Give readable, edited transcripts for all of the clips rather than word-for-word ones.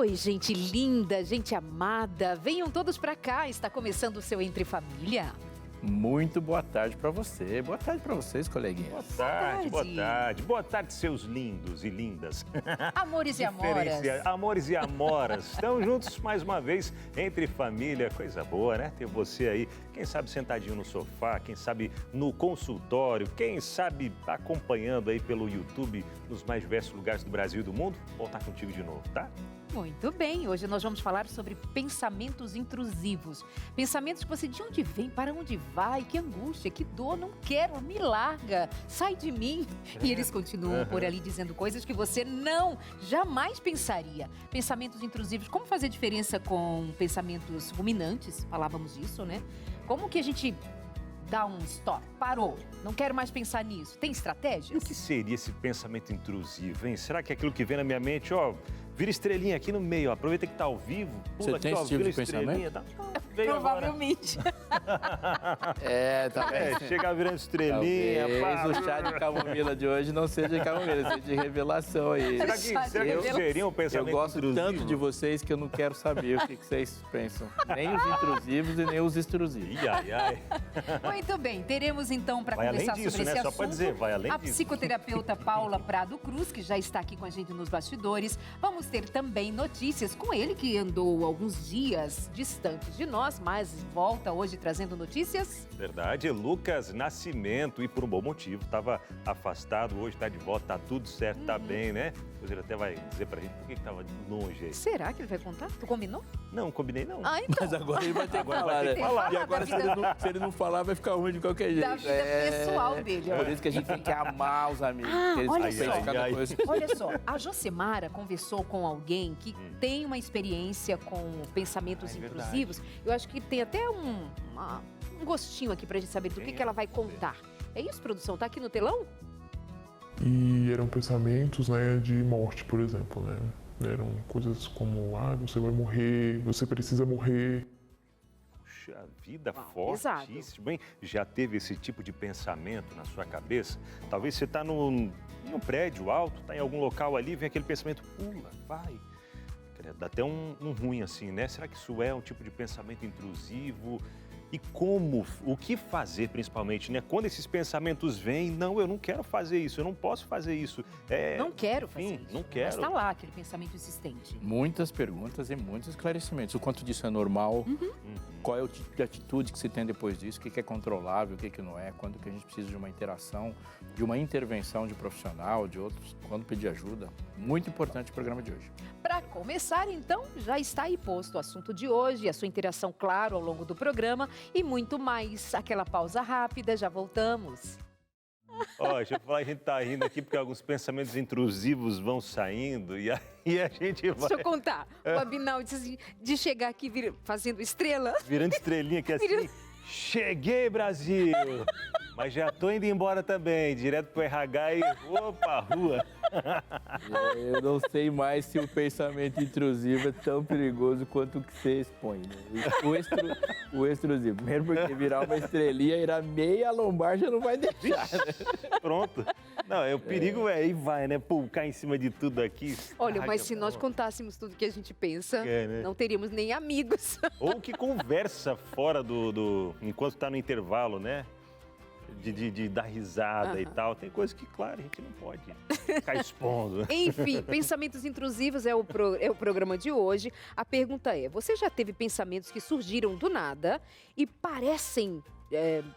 Oi, gente linda, gente amada, venham todos pra cá, está começando o seu Entre Família. Muito boa tarde para você. Boa tarde para vocês, coleguinhas. Boa tarde, boa tarde. Boa tarde, seus lindos e lindas. Amores e amoras. Amores e amoras. Estamos juntos mais uma vez, Entre Família. Coisa boa, né? Ter você aí, quem sabe sentadinho no sofá, quem sabe no consultório, quem sabe acompanhando aí pelo YouTube nos mais diversos lugares do Brasil e do mundo. Vou estar contigo de novo, tá? Muito bem, hoje nós vamos falar sobre pensamentos intrusivos. Pensamentos que você, de onde vem, para onde vai, que angústia, que dor, não quero, me larga, sai de mim. E eles continuam por ali dizendo coisas que você jamais pensaria. Pensamentos intrusivos, como fazer diferença com pensamentos ruminantes, falávamos disso, né? Como que a gente dá um stop, parou, não quero mais pensar nisso, tem E estratégias? o que seria esse pensamento intrusivo, hein? Será que é aquilo que vem na minha mente, ó, vira estrelinha aqui no meio, ó, aproveita que tá ao vivo, pula Você aqui, tem ó, esse tipo vira de estrelinha, pensamento? tá? Veio Provavelmente. Chega virando estrelinha, Talvez o chá de camomila de hoje não seja de camomila, seja de revelação aí. Será que seria um Eu pensamento gosto intrusivo? tanto de vocês que eu não quero saber o que vocês pensam. Nem os intrusivos e nem os extrusivos. Ih, ai, ai. Muito bem, teremos então para Vai além conversar disso, sobre né? esse Só assunto pra dizer, vai além a disso. psicoterapeuta Paula Prado Cruz, que já está aqui com a gente nos bastidores. Vamos ter também notícias com ele, que andou alguns dias distantes de nós, mas volta hoje trazendo notícias. Verdade, Lucas Nascimento, e por um bom motivo, estava afastado, hoje está de volta, tá tudo certo, tá bem, né? Depois ele até vai dizer pra gente por que estava longe aí. Será que ele vai contar? Tu combinou? Não, combinei não. Ah, então. Mas agora ele vai ter que Agora falar, vai ter né? que falar. E agora, se ele não falar, vai ficar ruim de qualquer jeito. Da vida pessoal dele, ó. Por isso que a gente tem que amar os amigos. Ah, que eles olha pensam só. cada Ai, ai. coisa. Olha só, a Josemara conversou com alguém que tem uma experiência com pensamentos É verdade. intrusivos. Eu acho que tem até um gostinho aqui pra gente saber do que ela vai contar. É isso, produção? Tá aqui no telão? E eram pensamentos, né, de morte, por exemplo, né? Eram coisas como, você vai morrer, você precisa morrer. Puxa vida, Uau, fortíssimo, hein? Já teve esse tipo de pensamento na sua cabeça? Talvez você está em um prédio alto, está em algum local ali, vem aquele pensamento, pula, vai. Dá até um ruim assim, né? Será que isso é um tipo de pensamento intrusivo? E o que fazer principalmente, né? Quando esses pensamentos vêm, não, eu não quero fazer isso, eu não posso fazer isso. Não quero fazer enfim, isso. não quero. Mas tá lá aquele pensamento insistente. Muitas perguntas e muitos esclarecimentos. O quanto disso é normal, qual é o tipo de atitude que se tem depois disso, o que é controlável, o que não é, quando que a gente precisa de uma interação, de uma intervenção de profissional, de outros, quando pedir ajuda. Muito importante o programa de hoje. Para começar, então, já está aí posto o assunto de hoje, a sua interação, claro, ao longo do programa e muito mais. Aquela pausa rápida, já voltamos. Ó, deixa eu falar, a gente tá rindo aqui porque alguns pensamentos intrusivos vão saindo e aí a gente vai Deixa eu contar. O Abinal disse assim, de chegar aqui fazendo estrela. virando estrelinha aqui assim. Cheguei, Brasil! Mas já tô indo embora também, direto pro RH e opa, rua. Eu não sei mais se o pensamento intrusivo é tão perigoso quanto o que você expõe. Né? O extrusivo. Primeiro porque virar uma estrelinha, ir a meia lombar já não vai deixar. Né? Pronto. Não, o perigo é aí vai, né? Pô, cair em cima de tudo aqui. Olha, mas estraga, se nós pô. contássemos tudo que a gente pensa, Né? não teríamos nem amigos. Ou que conversa fora enquanto tá no intervalo, né? De dar risada e tal. Tem coisas que, claro, a gente não pode ficar expondo. Enfim, pensamentos intrusivos é o programa de hoje. A pergunta é, você já teve pensamentos que surgiram do nada e parecem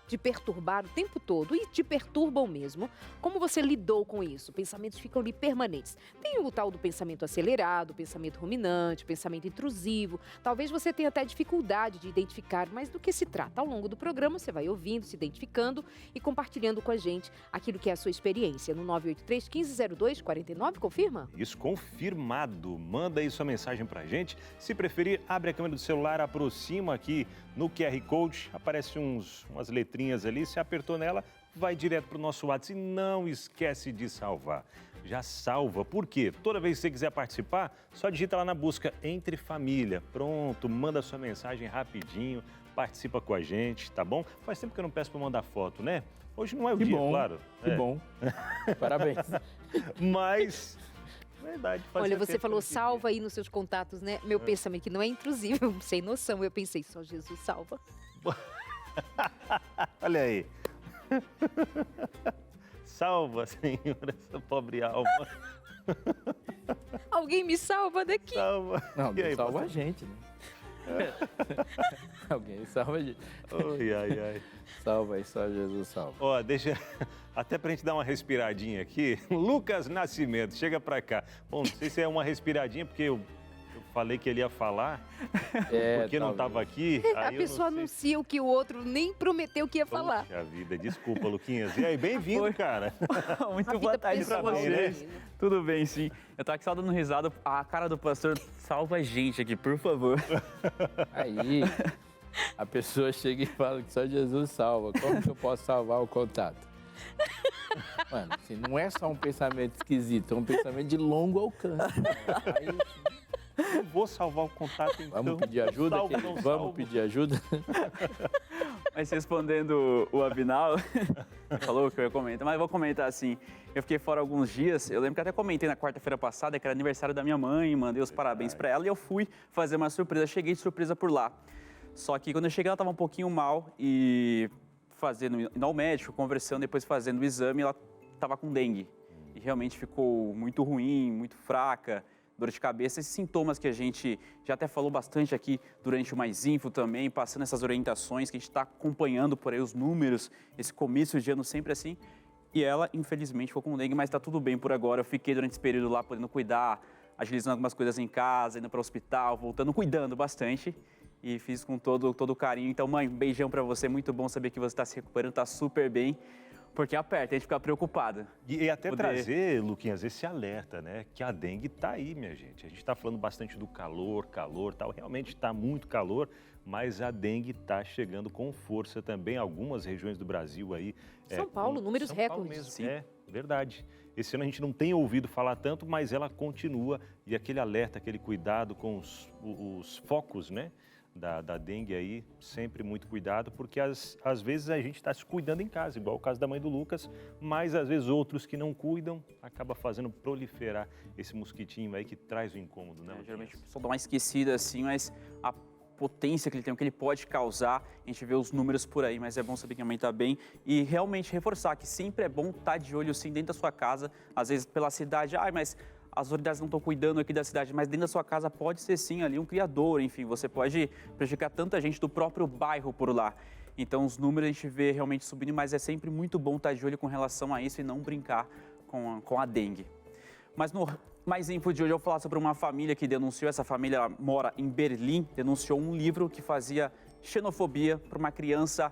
te perturbar o tempo todo e te perturbam mesmo? Como você lidou com isso? Pensamentos ficam ali permanentes. Tem o tal do pensamento acelerado, pensamento ruminante, pensamento intrusivo. Talvez você tenha até dificuldade de identificar, mas do que se trata? Ao longo do programa você vai ouvindo, se identificando e compartilhando com a gente aquilo que é a sua experiência. No 983 1502 49, confirma? Isso, confirmado. Manda aí sua mensagem pra gente. Se preferir, abre a câmera do celular, aproxima aqui no QR Code, aparece umas letrinhas ali, se apertou nela, vai direto pro nosso WhatsApp e não esquece de salvar. Já salva, por quê? Toda vez que você quiser participar, só digita lá na busca Entre Família. Pronto, manda sua mensagem rapidinho, participa com a gente, tá bom? Faz tempo que eu não peço pra mandar foto, né? Hoje não é o dia, claro. Que bom. Parabéns. Mas Verdade. Olha, você falou salva aí nos seus contatos, né? Meu pensamento que não é intrusivo, sem noção. Eu pensei, só Jesus salva. Olha aí. Salva, Senhor, essa pobre alma. Alguém me salva daqui. Salva. Não, E aí, salva a pastor? gente, né? Alguém salva a gente. Ai, ai, ai. Salva aí, só Jesus salva. Ó, deixa... Até pra gente dar uma respiradinha aqui, Lucas Nascimento, chega pra cá. Bom, não sei se é uma respiradinha, porque eu falei que ele ia falar, porque não estava aqui. A pessoa anuncia o que o outro nem prometeu que ia falar. Poxa vida, desculpa, Luquinhas. E aí, bem-vindo, cara. Muito boa tarde pra pessoal, vocês. né? Tudo bem, sim. Eu tô aqui só dando risada. A cara do pastor salva a gente aqui, por favor. Aí, a pessoa chega e fala que só Jesus salva. Como que eu posso salvar o contato? Mano, assim, não é só um pensamento esquisito, é um pensamento de longo alcance. Aí, Eu vou salvar o contato, então. vamos pedir ajuda? Salvo, querido? não Vamos salvo. pedir ajuda? Mas respondendo o Abinal, falou que eu ia comentar, mas eu vou comentar assim. Eu fiquei fora alguns dias, eu lembro que até comentei na quarta-feira passada que era aniversário da minha mãe, mandei os parabéns pra ela e eu fui fazer uma surpresa, cheguei de surpresa por lá. Só que quando eu cheguei ela tava um pouquinho mal e indo ao médico, conversando, depois fazendo o exame, ela tava com dengue. E realmente ficou muito ruim, muito fraca, dor de cabeça, esses sintomas que a gente já até falou bastante aqui durante o Mais Info também, passando essas orientações que a gente está acompanhando por aí os números, esse comício de ano sempre assim. E ela, infelizmente, ficou com dengue, mas está tudo bem por agora. Eu fiquei durante esse período lá podendo cuidar, agilizando algumas coisas em casa, indo para o hospital, voltando, cuidando bastante. E fiz com todo o carinho. Então, mãe, um beijão para você, muito bom saber que você está se recuperando, está super bem. Porque aperta, a gente fica preocupado. E até trazer, Luquinhas, esse alerta, né? Que a dengue tá aí, minha gente. A gente está falando bastante do calor, tal. Realmente está muito calor, mas a dengue está chegando com força também. Algumas regiões do Brasil aí. São Paulo, números São Paulo recordes. mesmo. Sim. É, verdade. Esse ano a gente não tem ouvido falar tanto, mas ela continua. E aquele alerta, aquele cuidado com os focos, né? Da dengue aí, sempre muito cuidado, porque às vezes a gente está se cuidando em casa, igual o caso da mãe do Lucas, mas às vezes outros que não cuidam, acaba fazendo proliferar esse mosquitinho aí que traz o incômodo, né? Geralmente o pessoal dá uma esquecida assim, mas a potência que ele tem, o que ele pode causar, a gente vê os números por aí, mas é bom saber que a mãe está bem e realmente reforçar que sempre é bom estar de olho sim dentro da sua casa, às vezes pela cidade, mas as autoridades não estão cuidando aqui da cidade, mas dentro da sua casa pode ser sim ali um criador, enfim, você pode prejudicar tanta gente do próprio bairro por lá. Então os números a gente vê realmente subindo, mas é sempre muito bom estar de olho com relação a isso e não brincar com a dengue. Mas no Mais Info de hoje eu vou falar sobre uma família que denunciou, essa família mora em Berlim, denunciou um livro que fazia xenofobia para uma criança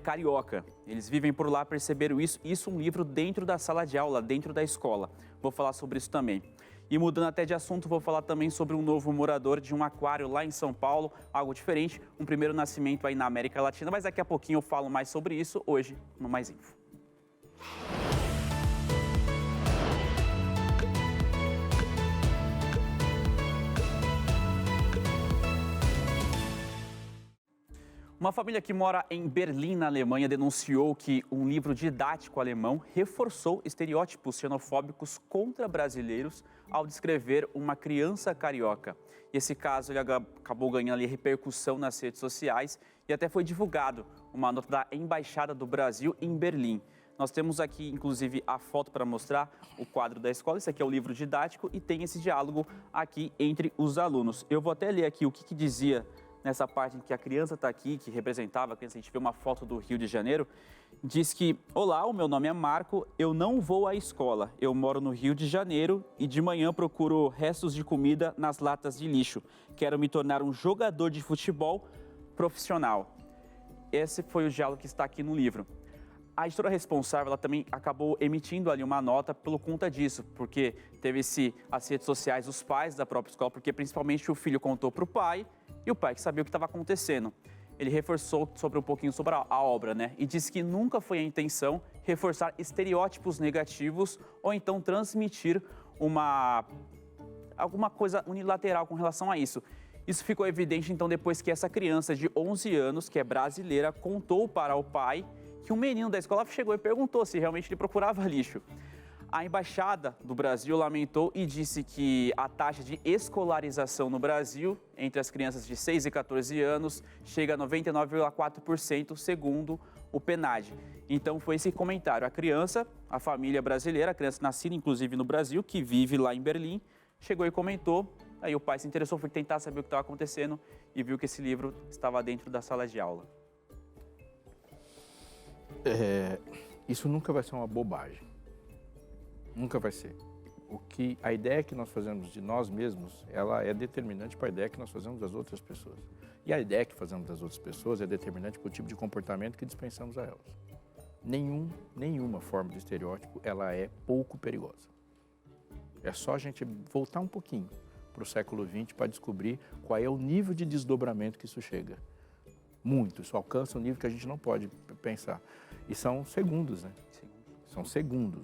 carioca. Eles vivem por lá, perceberam isso um livro dentro da sala de aula, dentro da escola. Vou falar sobre isso também. E mudando até de assunto, vou falar também sobre um novo morador de um aquário lá em São Paulo, algo diferente, um primeiro nascimento aí na América Latina, mas daqui a pouquinho eu falo mais sobre isso hoje no Mais Info. Uma família que mora em Berlim, na Alemanha, denunciou que um livro didático alemão reforçou estereótipos xenofóbicos contra brasileiros ao descrever uma criança carioca. E esse caso ele acabou ganhando ali repercussão nas redes sociais e até foi divulgado uma nota da Embaixada do Brasil em Berlim. Nós temos aqui, inclusive, a foto para mostrar o quadro da escola. Esse aqui é o livro didático e tem esse diálogo aqui entre os alunos. Eu vou até ler aqui o que dizia nessa parte em que a criança está aqui, que representava a criança, a gente vê uma foto do Rio de Janeiro, diz que: olá, o meu nome é Marco, eu não vou à escola, eu moro no Rio de Janeiro e de manhã procuro restos de comida nas latas de lixo. Quero me tornar um jogador de futebol profissional. Esse foi o diálogo que está aqui no livro. A editora responsável, ela também acabou emitindo ali uma nota por conta disso, porque teve as redes sociais, os pais da própria escola, porque principalmente o filho contou para o pai e o pai que sabia o que estava acontecendo. Ele reforçou um pouquinho sobre a obra, né? E disse que nunca foi a intenção reforçar estereótipos negativos ou então transmitir alguma coisa unilateral com relação a isso. Isso ficou evidente, então, depois que essa criança de 11 anos, que é brasileira, contou para o pai que um menino da escola chegou e perguntou se realmente ele procurava lixo. A Embaixada do Brasil lamentou e disse que a taxa de escolarização no Brasil entre as crianças de 6 e 14 anos chega a 99,4%, segundo o PNAD. Então foi esse comentário. A família brasileira, a criança nascida inclusive no Brasil, que vive lá em Berlim, chegou e comentou. Aí o pai se interessou, foi tentar saber o que estava acontecendo e viu que esse livro estava dentro da sala de aula. Isso nunca vai ser uma bobagem. Nunca vai ser. A ideia que nós fazemos de nós mesmos, ela é determinante para a ideia que nós fazemos das outras pessoas. E a ideia que fazemos das outras pessoas é determinante para o tipo de comportamento que dispensamos a elas. Nenhuma forma de estereótipo, ela é pouco perigosa. É só a gente voltar um pouquinho para o século XX para descobrir qual é o nível de desdobramento que isso chega. Muito, isso alcança um nível que a gente não pode pensar. E são segundos, né? São segundos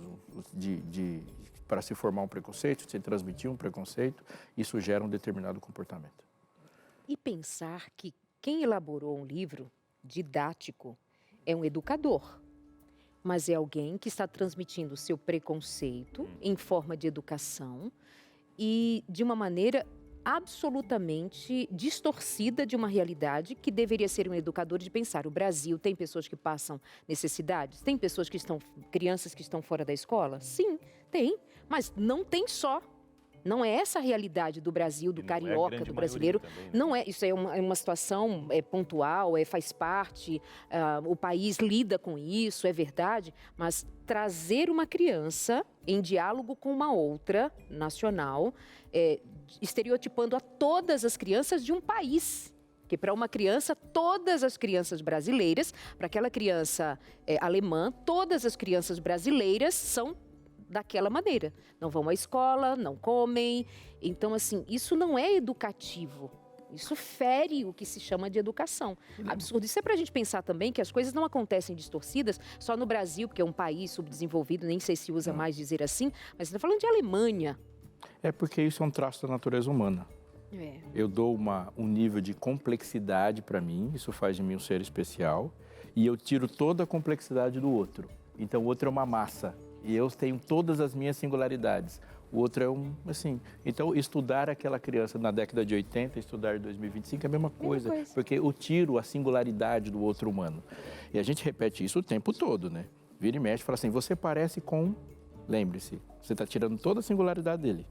para se formar um preconceito, se transmitir um preconceito, isso gera um determinado comportamento. E pensar que quem elaborou um livro didático é um educador, mas é alguém que está transmitindo o seu preconceito em forma de educação e de uma maneira absolutamente distorcida de uma realidade que deveria ser um educador de pensar. O Brasil tem pessoas que passam necessidades? Tem pessoas crianças que estão fora da escola? Sim, tem, mas não tem só. Não é essa a realidade do Brasil, do carioca, do brasileiro. Também, né? Não é, isso é uma situação pontual, faz parte, o país lida com isso, é verdade, mas trazer uma criança em diálogo com uma outra nacional, estereotipando a todas as crianças de um país. Que para uma criança, todas as crianças brasileiras, para aquela criança alemã, todas as crianças brasileiras são daquela maneira. Não vão à escola, não comem. Então, assim, isso não é educativo. Isso fere o que se chama de educação. Absurdo. Isso é para a gente pensar também que as coisas não acontecem distorcidas só no Brasil, porque é um país subdesenvolvido, nem sei se usa mais dizer assim, mas você está falando de Alemanha. É porque isso é um traço da natureza humana. Eu dou um nível de complexidade para mim, isso faz de mim um ser especial, e eu tiro toda a complexidade do outro. Então, o outro é uma massa. E eu tenho todas as minhas singularidades. O outro é assim. Então, estudar aquela criança na década de 80, estudar em 2025 é a mesma coisa. Porque eu tiro a singularidade do outro humano. E a gente repete isso o tempo todo, né? Vira e mexe e fala assim, você parece com... Lembre-se, você está tirando toda a singularidade dele.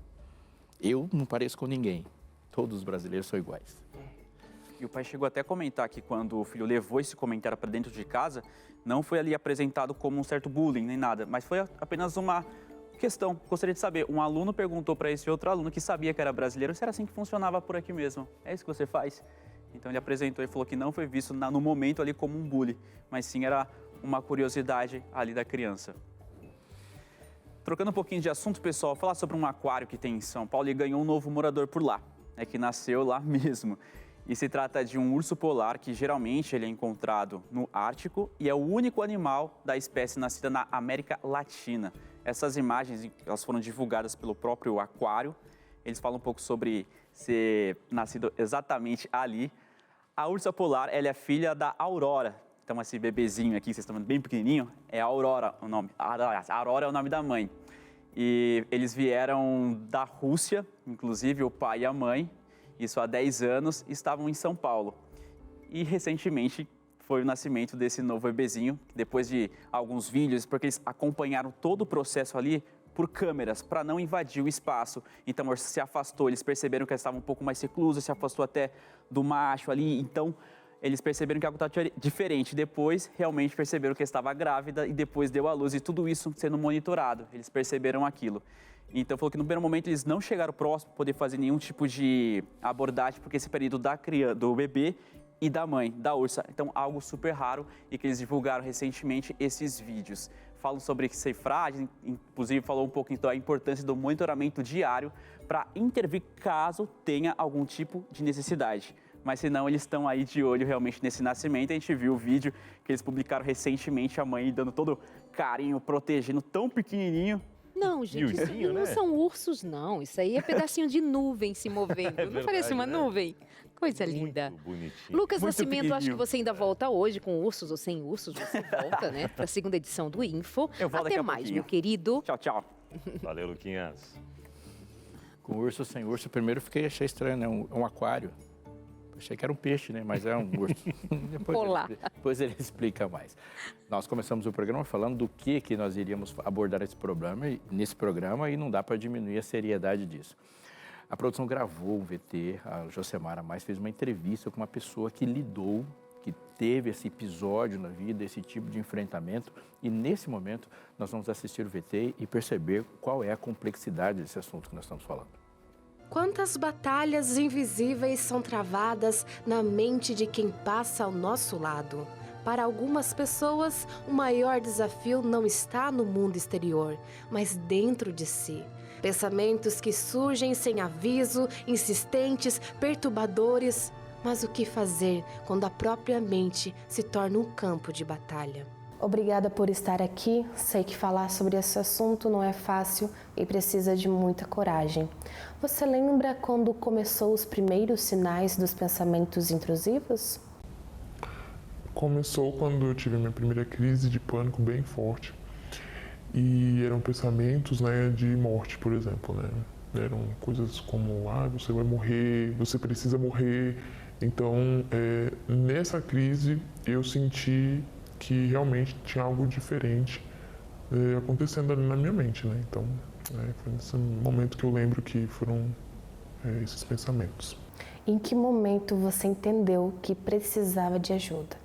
Eu não pareço com ninguém. Todos os brasileiros são iguais. E o pai chegou até a comentar que quando o filho levou esse comentário para dentro de casa, não foi ali apresentado como um certo bullying nem nada, mas foi apenas uma questão. Gostaria de saber, um aluno perguntou para esse outro aluno que sabia que era brasileiro se era assim que funcionava por aqui mesmo. É isso que você faz? Então ele apresentou e falou que não foi visto no momento ali como um bullying, mas sim era uma curiosidade ali da criança. Trocando um pouquinho de assunto, pessoal, falar sobre um aquário que tem em São Paulo e ganhou um novo morador por lá, que nasceu lá mesmo. E se trata de um urso polar que geralmente ele é encontrado no Ártico e é o único animal da espécie nascida na América Latina. Essas imagens elas foram divulgadas pelo próprio aquário. Eles falam um pouco sobre ser nascido exatamente ali. A ursa polar ela é filha da Aurora. Então esse bebezinho aqui, vocês estão vendo bem pequenininho, é a Aurora o nome. A Aurora é o nome da mãe. E eles vieram da Rússia, inclusive o pai e a mãe. Isso há 10 anos, estavam em São Paulo. E recentemente foi o nascimento desse novo bebezinho, depois de alguns vídeos, porque eles acompanharam todo o processo ali por câmeras, para não invadir o espaço. Então, se afastou, eles perceberam que ela estava um pouco mais reclusa, se afastou até do macho ali. Então, eles perceberam que algo estava diferente. Depois, realmente perceberam que ela estava grávida e depois deu à luz. E tudo isso sendo monitorado, eles perceberam aquilo. Então, falou que no primeiro momento eles não chegaram próximo para poder fazer nenhum tipo de abordagem, porque esse período do bebê e da mãe, da ursa. Então, algo super raro e que eles divulgaram recentemente esses vídeos. Falam sobre cifragem, inclusive falou um pouco da importância do monitoramento diário para intervir caso tenha algum tipo de necessidade. Mas senão eles estão aí de olho realmente nesse nascimento. A gente viu o vídeo que eles publicaram recentemente, a mãe dando todo carinho, protegendo, tão pequenininho. Não, gente, isso não são ursos, não. Isso aí é pedacinho de nuvem se movendo. Não parece uma nuvem? Coisa linda. Bonitinho. Lucas Nascimento, acho que você ainda volta hoje com ursos ou sem ursos. Você volta, né? Para a segunda edição do Info. Eu volto Até mais, meu querido. Tchau, tchau. Valeu, Luquinhas. Com urso ou sem urso, primeiro achei estranho, né? Um aquário. Achei que era um peixe, né? Mas é um urso. Depois ele explica mais. Nós começamos o programa falando do que nós iríamos abordar nesse programa e não dá para diminuir a seriedade disso. A produção gravou um VT, a Josemara Mais fez uma entrevista com uma pessoa que lidou, que teve esse episódio na vida, esse tipo de enfrentamento. E nesse momento nós vamos assistir o VT e perceber qual é a complexidade desse assunto que nós estamos falando. Quantas batalhas invisíveis são travadas na mente de quem passa ao nosso lado? Para algumas pessoas, o maior desafio não está no mundo exterior, mas dentro de si. Pensamentos que surgem sem aviso, insistentes, perturbadores. Mas o que fazer quando a própria mente se torna um campo de batalha? Obrigada por estar aqui. Sei que falar sobre esse assunto não é fácil e precisa de muita coragem. Você lembra quando começou os primeiros sinais dos pensamentos intrusivos? Começou quando eu tive a minha primeira crise de pânico bem forte. E eram pensamentos, né, de morte, por exemplo, né? Eram coisas como, você vai morrer, você precisa morrer. Então, nessa crise, eu senti que realmente tinha algo diferente acontecendo ali na minha mente, né? Então, foi nesse momento que eu lembro que foram esses pensamentos. Em que momento você entendeu que precisava de ajuda?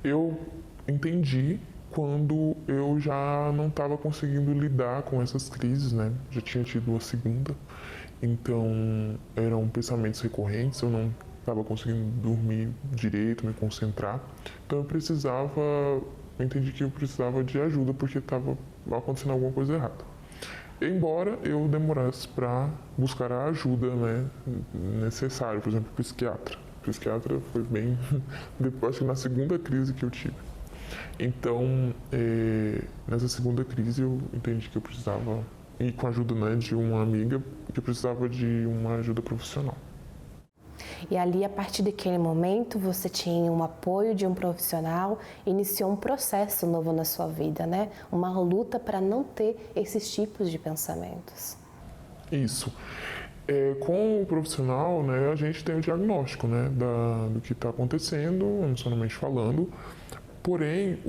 Eu entendi quando eu já não estava conseguindo lidar com essas crises, né? Já tinha tido a segunda, então eram pensamentos recorrentes, eu não estava conseguindo dormir direito, me concentrar. Então eu entendi que eu precisava de ajuda porque estava acontecendo alguma coisa errada. Embora eu demorasse para buscar a ajuda, né, necessária, por exemplo, psiquiatra. O psiquiatra foi bem depois, na segunda crise que eu tive. Então, nessa segunda crise eu entendi que eu precisava, e com a ajuda, né, de uma amiga, que eu precisava de uma ajuda profissional. E ali, a partir daquele momento, você tinha um apoio de um profissional, iniciou um processo novo na sua vida, né? Uma luta para não ter esses tipos de pensamentos. Isso. Com o profissional, né, a gente tem o diagnóstico, né, do que está acontecendo, emocionalmente falando. Porém,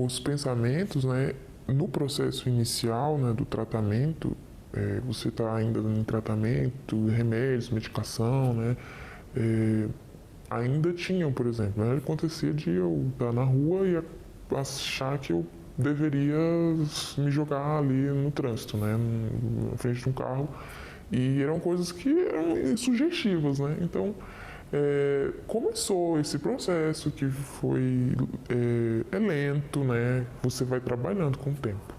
os pensamentos, né, no processo inicial, né, do tratamento, você está ainda em tratamento, remédios, medicação, né, ainda tinham, por exemplo, né, acontecia de eu estar na rua e achar que eu deveria me jogar ali no trânsito, né, na frente de um carro, e eram coisas que eram sugestivas, né, então começou esse processo que foi lento, né, você vai trabalhando com o tempo.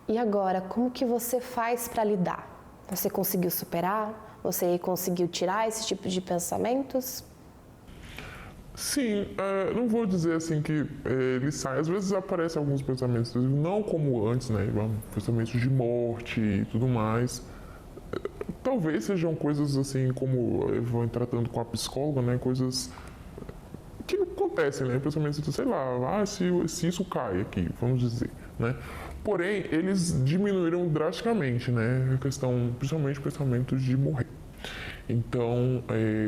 E agora, como que você faz para lidar? Você conseguiu superar? Você conseguiu tirar esse tipo de pensamentos? Sim, não vou dizer assim que ele sai. Às vezes aparecem alguns pensamentos, não como antes, né? Pensamentos de morte e tudo mais. Talvez sejam coisas assim como eu vou tratando com a psicóloga, né? Coisas que acontecem, né? Pensamentos, sei lá, se isso cai aqui, vamos dizer, né? Porém, eles diminuíram drasticamente, né? A questão, principalmente pensamentos de morrer. Então,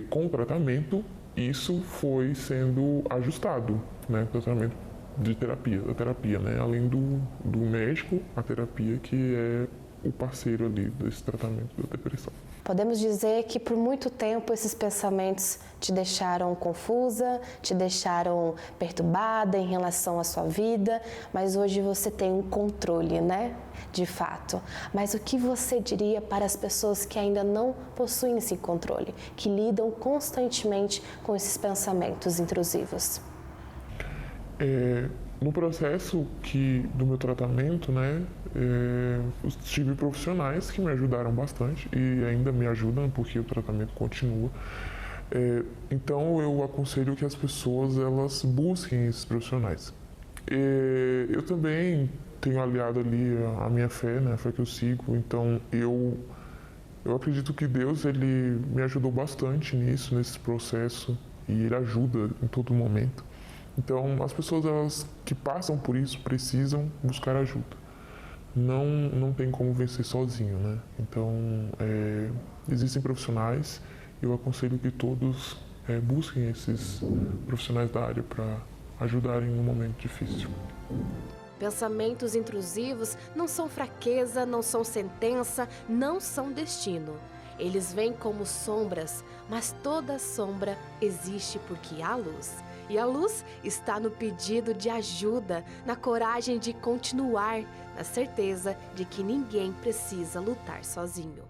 com o tratamento, isso foi sendo ajustado, né? O tratamento da terapia, né? Além do médico, a terapia que é o parceiro ali desse tratamento da depressão. Podemos dizer que por muito tempo esses pensamentos te deixaram confusa, te deixaram perturbada em relação à sua vida, mas hoje você tem um controle, né? De fato. Mas o que você diria para as pessoas que ainda não possuem esse controle, que lidam constantemente com esses pensamentos intrusivos? No processo do meu tratamento, né, eu tive profissionais que me ajudaram bastante e ainda me ajudam porque o tratamento continua. Então eu aconselho que as pessoas elas busquem esses profissionais. Eu também tenho aliado ali a minha fé, né, a fé que eu sigo. Então eu acredito que Deus ele me ajudou bastante nesse processo e ele ajuda em todo momento. Então, as pessoas elas que passam por isso precisam buscar ajuda, não tem como vencer sozinho, né? Então, existem profissionais, eu aconselho que todos busquem esses profissionais da área para ajudarem num momento difícil. Pensamentos intrusivos não são fraqueza, não são sentença, não são destino. Eles vêm como sombras, mas toda sombra existe porque há luz. E a luz está no pedido de ajuda, na coragem de continuar, na certeza de que ninguém precisa lutar sozinho.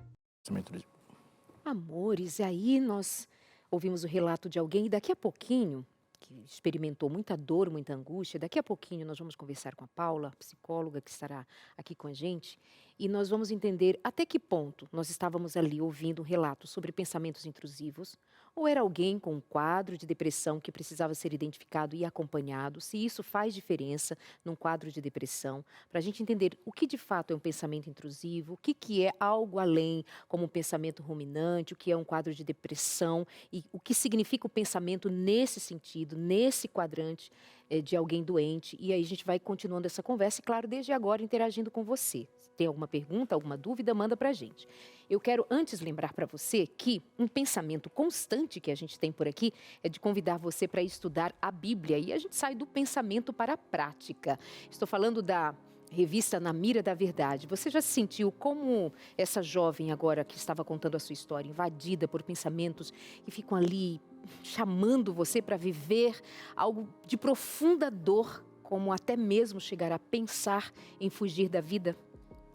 Amores, e aí nós ouvimos o relato de alguém e daqui a pouquinho, que experimentou muita dor, muita angústia, daqui a pouquinho nós vamos conversar com a Paula, psicóloga que estará aqui com a gente, e nós vamos entender até que ponto nós estávamos ali ouvindo um relato sobre pensamentos intrusivos, ou era alguém com um quadro de depressão que precisava ser identificado e acompanhado, se isso faz diferença num quadro de depressão, para a gente entender o que de fato é um pensamento intrusivo, o que é algo além, como um pensamento ruminante, o que é um quadro de depressão e o que significa o pensamento nesse sentido, nesse quadrante de alguém doente. E aí a gente vai continuando essa conversa e, claro, desde agora interagindo com você. Se tem alguma pergunta, alguma dúvida, manda para a gente. Eu quero antes lembrar para você que um pensamento constante que a gente tem por aqui é de convidar você para estudar a Bíblia. E a gente sai do pensamento para a prática. Estou falando da revista Na Mira da Verdade. Você já se sentiu como essa jovem agora que estava contando a sua história, invadida por pensamentos que ficam ali chamando você para viver algo de profunda dor, como até mesmo chegar a pensar em fugir da vida?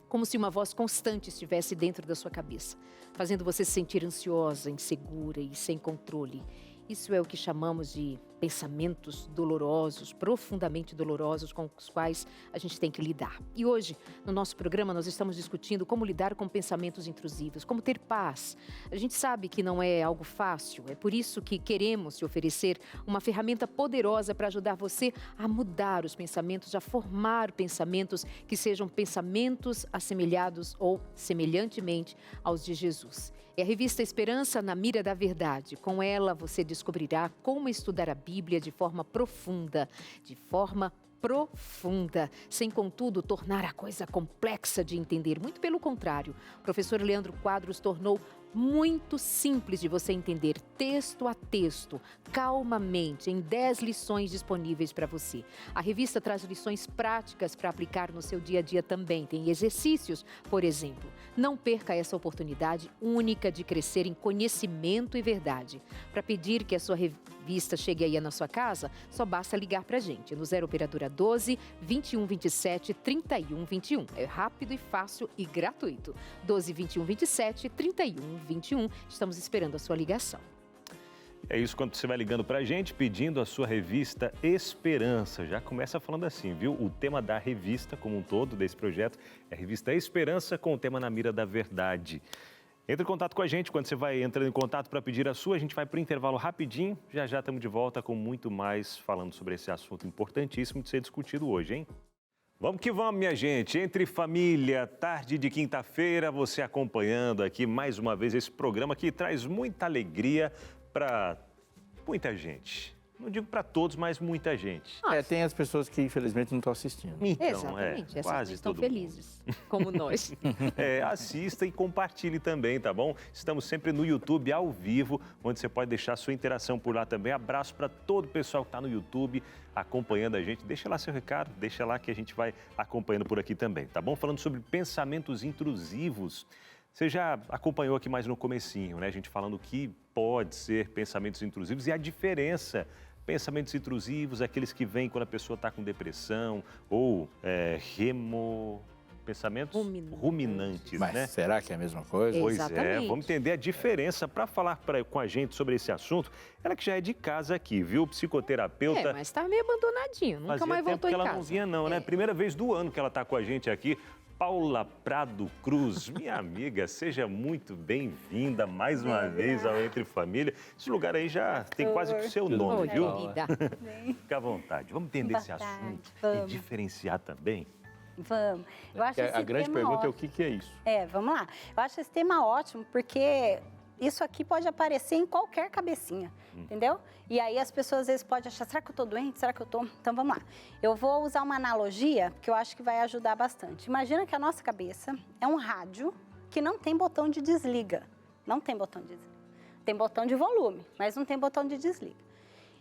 Como se uma voz constante estivesse dentro da sua cabeça, fazendo você se sentir ansiosa, insegura e sem controle. Isso é o que chamamos de pensamentos dolorosos, profundamente dolorosos, com os quais a gente tem que lidar. E hoje, no nosso programa, nós estamos discutindo como lidar com pensamentos intrusivos, como ter paz. A gente sabe que não é algo fácil, é por isso que queremos te oferecer uma ferramenta poderosa para ajudar você a mudar os pensamentos, a formar pensamentos que sejam pensamentos assemelhados ou semelhantemente aos de Jesus. É a revista Esperança na Mira da Verdade. Com ela, você descobrirá como estudar a Bíblia de forma profunda, sem, contudo, tornar a coisa complexa de entender. Muito pelo contrário, o professor Leandro Quadros tornou muito simples de você entender, texto a texto, calmamente, em 10 lições disponíveis para você. A revista traz lições práticas para aplicar no seu dia a dia também. Tem exercícios, por exemplo. Não perca essa oportunidade única de crescer em conhecimento e verdade. Para pedir que a sua revista chegue aí na sua casa, só basta ligar para a gente no 0 Operadora 12 21 27 31 21. É rápido e fácil e gratuito. 12 21 27 31 21. Estamos esperando a sua ligação. É isso, quando você vai ligando para a gente, pedindo a sua revista Esperança. Já começa falando assim, viu? O tema da revista como um todo, desse projeto, é a revista Esperança com o tema Na Mira da Verdade. Entre em contato com a gente, quando você vai entrando em contato para pedir a sua, a gente vai para o intervalo rapidinho. Já estamos de volta com muito mais falando sobre esse assunto importantíssimo de ser discutido hoje, hein? Vamos que vamos, minha gente. Entre família, tarde de quinta-feira, você acompanhando aqui mais uma vez esse programa que traz muita alegria para muita gente. Não digo para todos, mas muita gente. Tem as pessoas que infelizmente não estão assistindo. Então, exatamente, essas quase estão todo felizes, como nós. Assista e compartilhe também, tá bom? Estamos sempre no YouTube ao vivo, onde você pode deixar sua interação por lá também. Abraço para todo o pessoal que está no YouTube acompanhando a gente. Deixa lá seu recado, deixa lá que a gente vai acompanhando por aqui também, tá bom? Falando sobre pensamentos intrusivos. Você já acompanhou aqui mais no comecinho, né? A gente falando que pode ser pensamentos intrusivos e a diferença. Pensamentos intrusivos, aqueles que vêm quando a pessoa está com depressão ou pensamentos ruminantes, Mas né? será que é a mesma coisa? Pois Exatamente. vamos entender a diferença. Para falar com a gente sobre esse assunto, ela que já é de casa aqui, viu? Psicoterapeuta. Mas estava meio abandonadinho, nunca Fazia mais tempo voltou que em ela casa. não vinha não, né? Primeira vez do ano que ela está com a gente aqui. Paula Prado Cruz, minha amiga, seja muito bem-vinda mais uma vez ao Entre Família. Esse lugar aí já tem quase que o seu nome, Oi, viu? querida. Fica à vontade. Vamos entender esse assunto e diferenciar também. Vamos. Eu acho esse A grande tema pergunta é o ótimo. que é isso? Vamos lá. Eu acho esse tema ótimo porque isso aqui pode aparecer em qualquer cabecinha, entendeu? E aí as pessoas às vezes podem achar, será que eu tô doente? Será que eu tô? Então vamos lá. Eu vou usar uma analogia que eu acho que vai ajudar bastante. Imagina que a nossa cabeça é um rádio que não tem botão de desliga. Não tem botão de desliga. Tem botão de volume, mas não tem botão de desliga.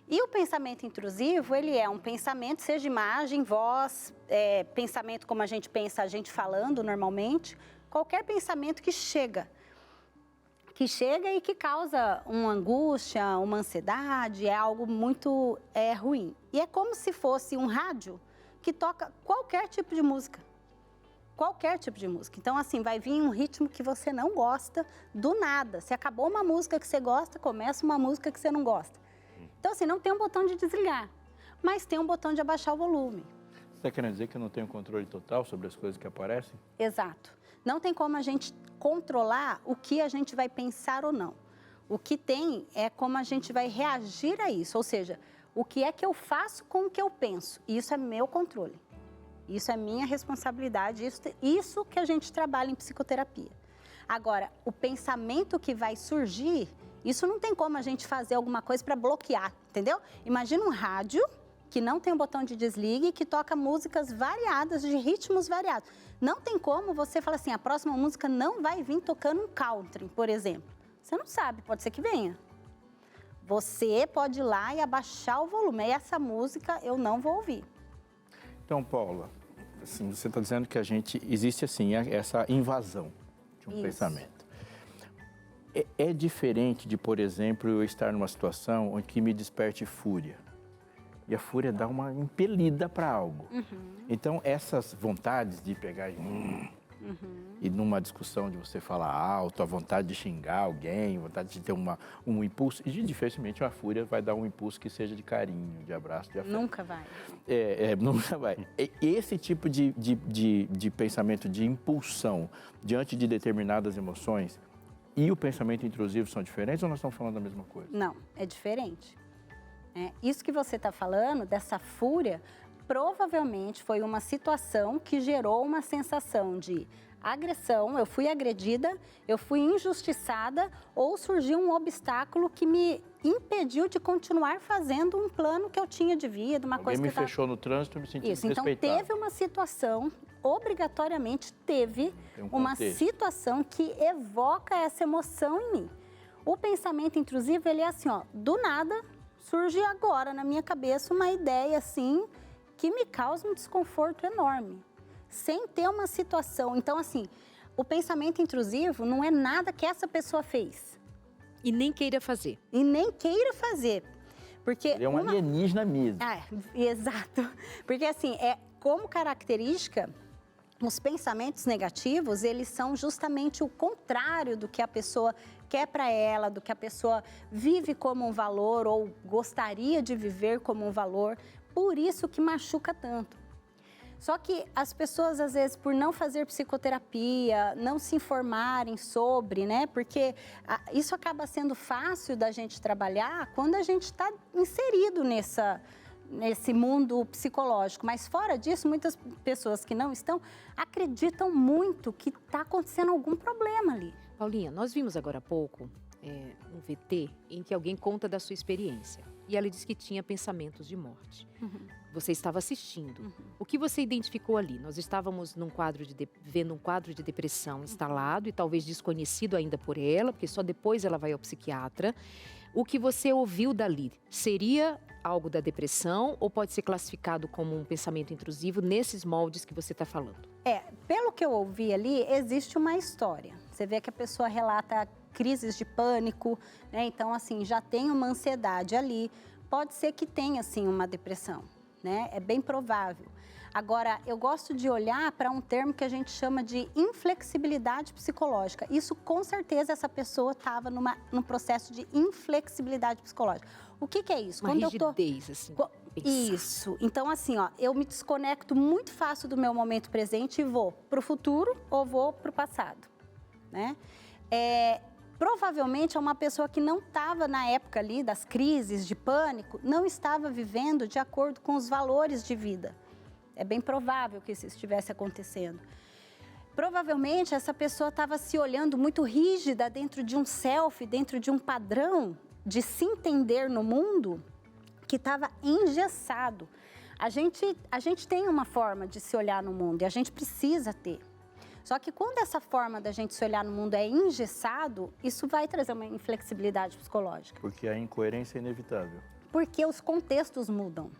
E o pensamento intrusivo, ele é um pensamento, seja imagem, voz, pensamento como a gente pensa, a gente falando normalmente, qualquer pensamento que chega e que causa uma angústia, uma ansiedade, é algo muito ruim. E é como se fosse um rádio que toca qualquer tipo de música. Qualquer tipo de música. Então, assim, vai vir um ritmo que você não gosta do nada. Se acabou uma música que você gosta, começa uma música que você não gosta. Então, assim, não tem um botão de desligar, mas tem um botão de abaixar o volume. Você está querendo dizer que eu não tenho controle total sobre as coisas que aparecem? Exato. Não tem como a gente controlar o que a gente vai pensar ou não. O que tem é como a gente vai reagir a isso, ou seja, o que é que eu faço com o que eu penso. Isso é meu controle. Isso é minha responsabilidade, isso que a gente trabalha em psicoterapia. Agora, o pensamento que vai surgir, isso não tem como a gente fazer alguma coisa para bloquear, entendeu? Imagina um rádio que não tem um botão de desligue, que toca músicas variadas, de ritmos variados. Não tem como você falar assim, a próxima música não vai vir tocando um country, por exemplo. Você não sabe, pode ser que venha. Você pode ir lá e abaixar o volume. Essa música eu não vou ouvir. Então, Paula, assim, você está dizendo que existe assim, essa invasão de um pensamento. É diferente de, por exemplo, eu estar numa situação onde que me desperte fúria. E a fúria dá uma impelida para algo. Então, essas vontades de pegar e numa discussão de você falar alto, a vontade de xingar alguém, a vontade de ter um impulso, e dificilmente uma fúria vai dar um impulso que seja de carinho, de abraço, de afeto. Nunca vai. Nunca vai. Esse tipo de pensamento de impulsão diante de determinadas emoções e o pensamento intrusivo são diferentes ou nós estamos falando da mesma coisa? Não, é diferente. Isso que você está falando, dessa fúria, provavelmente foi uma situação que gerou uma sensação de agressão, eu fui agredida, eu fui injustiçada ou surgiu um obstáculo que me impediu de continuar fazendo um plano que eu tinha de vida, uma coisa que Alguém me fechou no trânsito e me senti desrespeitado. Então teve uma situação, obrigatoriamente teve uma situação que evoca essa emoção em mim. O pensamento intrusivo, ele é assim, ó, do nada surge agora na minha cabeça uma ideia assim que me causa um desconforto enorme, sem ter uma situação. Então, assim, o pensamento intrusivo não é nada que essa pessoa fez. E nem queira fazer. Porque ele é um alienígena mesmo. Exato. Porque, assim, como característica, os pensamentos negativos, eles são justamente o contrário do que a pessoa quer para ela, do que a pessoa vive como um valor ou gostaria de viver como um valor. Por isso que machuca tanto. Só que as pessoas, às vezes, por não fazer psicoterapia, não se informarem sobre, né? Porque isso acaba sendo fácil da gente trabalhar quando a gente está inserido nesse mundo psicológico. Mas fora disso, muitas pessoas que não estão acreditam muito que está acontecendo algum problema ali. Paulinha, nós vimos agora há pouco um VT em que alguém conta da sua experiência. E ela disse que tinha pensamentos de morte. Você estava assistindo. O que você identificou ali? Nós estávamos vendo um quadro de depressão instalado e talvez desconhecido ainda por ela, porque só depois ela vai ao psiquiatra. O que você ouviu dali seria algo da depressão ou pode ser classificado como um pensamento intrusivo nesses moldes que você está falando? Pelo que eu ouvi ali, existe uma história. Você vê que a pessoa relata crises de pânico, né? Então, assim, já tem uma ansiedade ali. Pode ser que tenha, assim, uma depressão, né? É bem provável. Agora, eu gosto de olhar para um termo que a gente chama de inflexibilidade psicológica. Isso, com certeza, essa pessoa estava num processo de inflexibilidade psicológica. O que é isso? Uma rigidez, assim. Isso. Então, assim, ó, eu me desconecto muito fácil do meu momento presente e vou para o futuro ou vou para o passado, né? Provavelmente é uma pessoa que não estava na época ali das crises de pânico, não estava vivendo de acordo com os valores de vida. É bem provável que isso estivesse acontecendo. provavelmente essa pessoa estava se olhando muito rígida dentro de um self, dentro de um padrão de se entender no mundo que estava engessado. A gente tem uma forma de se olhar no mundo e a gente precisa ter. Só que quando essa forma da gente se olhar no mundo é engessado, isso vai trazer uma inflexibilidade psicológica. Porque a incoerência é inevitável. Porque os contextos mudam,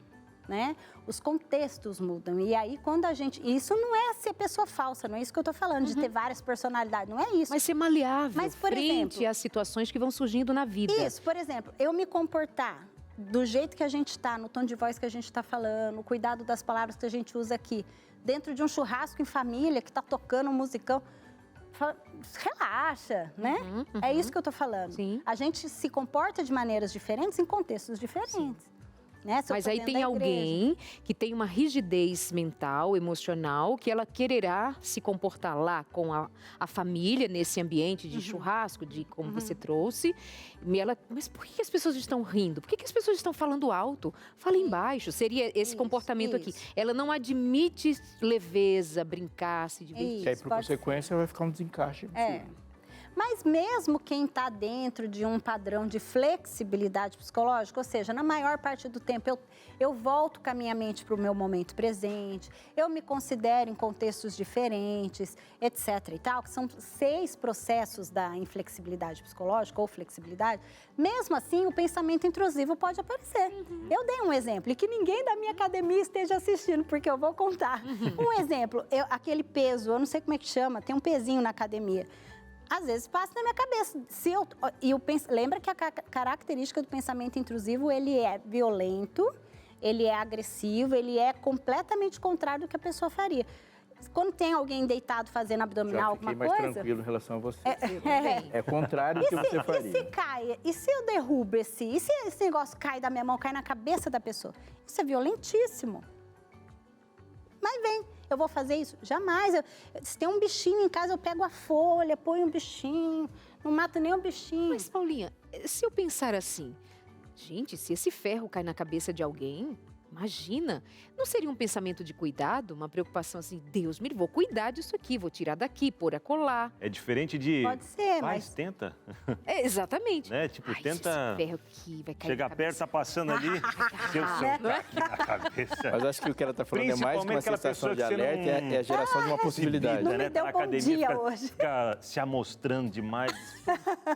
né? Os contextos mudam. E aí, quando a gente... Isso não é ser pessoa falsa, não é isso que eu estou falando, de ter várias personalidades, não é isso. Mas ser maleável, Mas, por frente exemplo, às situações que vão surgindo na vida. Isso, por exemplo, eu me comportar do jeito que a gente está, no tom de voz que a gente está falando, o cuidado das palavras que a gente usa aqui, dentro de um churrasco em família, que está tocando um musicão, relaxa, né? É isso que eu estou falando. Sim. A gente se comporta de maneiras diferentes em contextos diferentes. Né? Mas aí tem alguém que tem uma rigidez mental, emocional, que ela quererá se comportar lá com a família, nesse ambiente de churrasco, de como você trouxe. Mas por que as pessoas estão rindo? Por que as pessoas estão falando alto? Fala embaixo. Seria esse comportamento aqui. Ela não admite leveza, brincar, se divertir. E aí, por consequência, vai ficar um desencaixe. Mas mesmo quem está dentro de um padrão de flexibilidade psicológica, ou seja, na maior parte do tempo eu volto com a minha mente para o meu momento presente, eu me considero em contextos diferentes, etc. e tal, que são 6 processos da inflexibilidade psicológica ou flexibilidade, mesmo assim o pensamento intrusivo pode aparecer. Eu dei um exemplo, e que ninguém da minha academia esteja assistindo, porque eu vou contar. Um exemplo, aquele peso, eu não sei como é que chama, tem um pezinho na academia. Às vezes passa na minha cabeça. Lembra que a característica do pensamento intrusivo, ele é violento, ele é agressivo, ele é completamente contrário do que a pessoa faria. Quando tem alguém deitado fazendo abdominal, alguma coisa... Já fiquei mais tranquilo em relação a você. É contrário do que você faria. E se cai? E se eu derrubo e se esse negócio cai da minha mão, cai na cabeça da pessoa? Isso é violentíssimo. Mas vem, eu vou fazer isso? Jamais. Se tem um bichinho em casa, eu pego a folha, ponho um bichinho, não mato nem o bichinho. Mas, Paulinha, se eu pensar assim, gente, se esse ferro cai na cabeça de alguém, imagina, não seria um pensamento de cuidado, uma preocupação assim, Deus me livre, vou cuidar disso aqui, vou tirar daqui, pôr a colar. É diferente de... Pode ser, mas... tenta. Exatamente. Né? Tipo, Ai, tenta... esse ferro aqui vai cair Chega na perto, tá passando ali, seu socar aqui na cabeça. Mas acho que o que ela está falando é mais que uma sensação de alerta, é a geração de uma possibilidade. Não me né? deu Na bom academia dia hoje. fica se amostrando demais.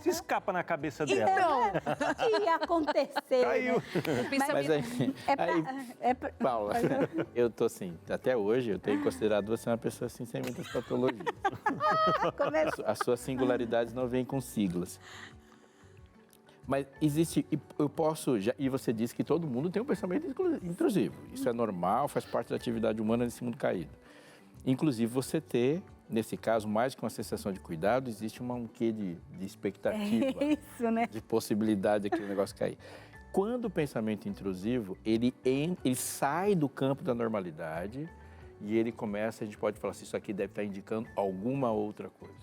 Se escapa na cabeça dela. Então, o que ia acontecer? Caiu. Né? Mas aí, Paula, eu tô assim, até hoje eu tenho considerado você uma pessoa assim sem muitas patologias. As suas singularidades não vêm com siglas. Mas existe, eu posso, e você disse que todo mundo tem um pensamento intrusivo. Isso é normal, faz parte da atividade humana nesse mundo caído. Inclusive você ter, nesse caso, mais que uma sensação de cuidado, existe um quê de expectativa, isso, né? de possibilidade daquele negócio cair. Quando o pensamento intrusivo, ele sai do campo da normalidade e ele começa, a gente pode falar assim, isso aqui deve estar indicando alguma outra coisa.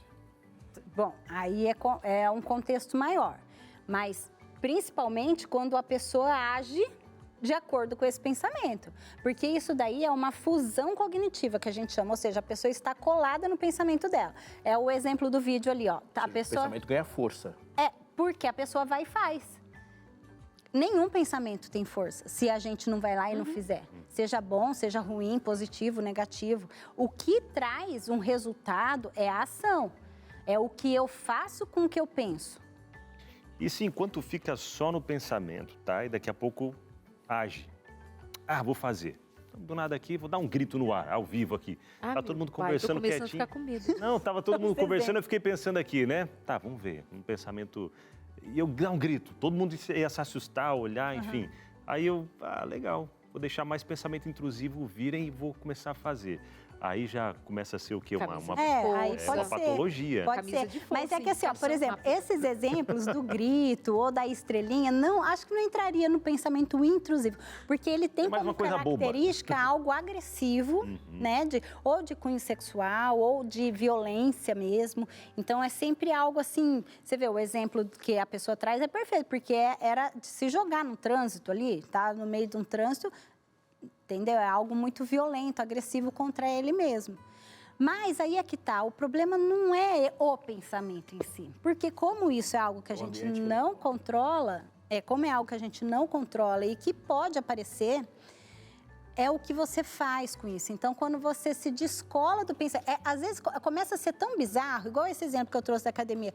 Bom, aí é um contexto maior, mas principalmente quando a pessoa age de acordo com esse pensamento, porque isso daí é uma fusão cognitiva que a gente chama, ou seja, a pessoa está colada no pensamento dela. É o exemplo do vídeo ali, ó. Tá, a pessoa... O pensamento ganha força. Porque a pessoa vai e faz. Nenhum pensamento tem força se a gente não vai lá e não fizer. Seja bom, seja ruim, positivo, negativo. O que traz um resultado é a ação. É o que eu faço com o que eu penso. Isso enquanto fica só no pensamento, tá? E daqui a pouco age. Vou fazer. Do nada aqui, vou dar um grito no ar, ao vivo aqui. Tá todo mundo conversando quietinho. A ficar com medo. Não, tava todo mundo conversando, eu fiquei pensando aqui, né? Tá, vamos ver. Um pensamento... E eu dar um grito, todo mundo ia se assustar, olhar, enfim. Aí eu, legal, vou deixar mais pensamento intrusivo virem e vou começar a fazer. Aí já começa a ser o quê? Uma patologia. Pode ser. Mas é que assim, ó, por exemplo, esses exemplos do grito ou da estrelinha, acho que não entraria no pensamento intrusivo, porque ele tem como característica algo agressivo, né? Ou de cunho sexual, ou de violência mesmo. Então é sempre algo assim, você vê, o exemplo que a pessoa traz é perfeito, porque era de se jogar no trânsito ali, tá? No meio de um trânsito, entendeu? É algo muito violento, agressivo contra ele mesmo. Mas aí é que tá, o problema não é o pensamento em si. Porque como isso é algo que a gente não controla, como é algo que a gente não controla e que pode aparecer, é o que você faz com isso. Então, quando você se descola do pensamento, às vezes começa a ser tão bizarro, igual esse exemplo que eu trouxe da academia.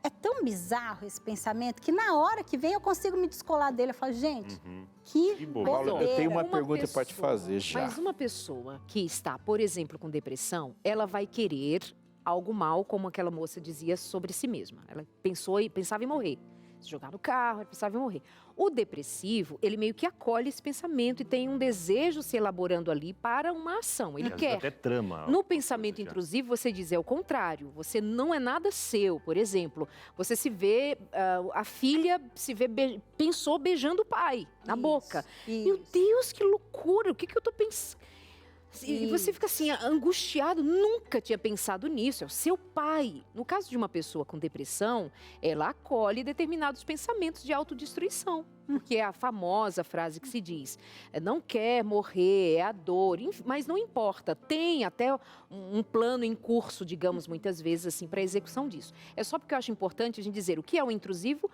É tão bizarro esse pensamento que na hora que vem eu consigo me descolar dele. Eu falo, gente, que Paulo, eu tenho uma pergunta para te fazer já. Mas uma pessoa que está, por exemplo, com depressão, ela vai querer algo mal, como aquela moça dizia sobre si mesma. Ela pensava em morrer. Se jogar no carro, ela pensava em morrer. O depressivo, ele meio que acolhe esse pensamento e tem um desejo se elaborando ali para uma ação. Ele quer. Até trama. No pensamento intrusivo, você diz o contrário. Você não é nada seu. Por exemplo, você se vê, a filha se vê, pensou beijando o pai na boca. Meu Deus, que loucura! O que eu tô pensando? E você fica assim, angustiado, nunca tinha pensado nisso, é o seu pai. No caso de uma pessoa com depressão, ela acolhe determinados pensamentos de autodestruição. Porque é a famosa frase que se diz, não quer morrer, é a dor, mas não importa, tem até um plano em curso, digamos, muitas vezes, assim, para a execução disso. É só porque eu acho importante a gente dizer o que é o intrusivo,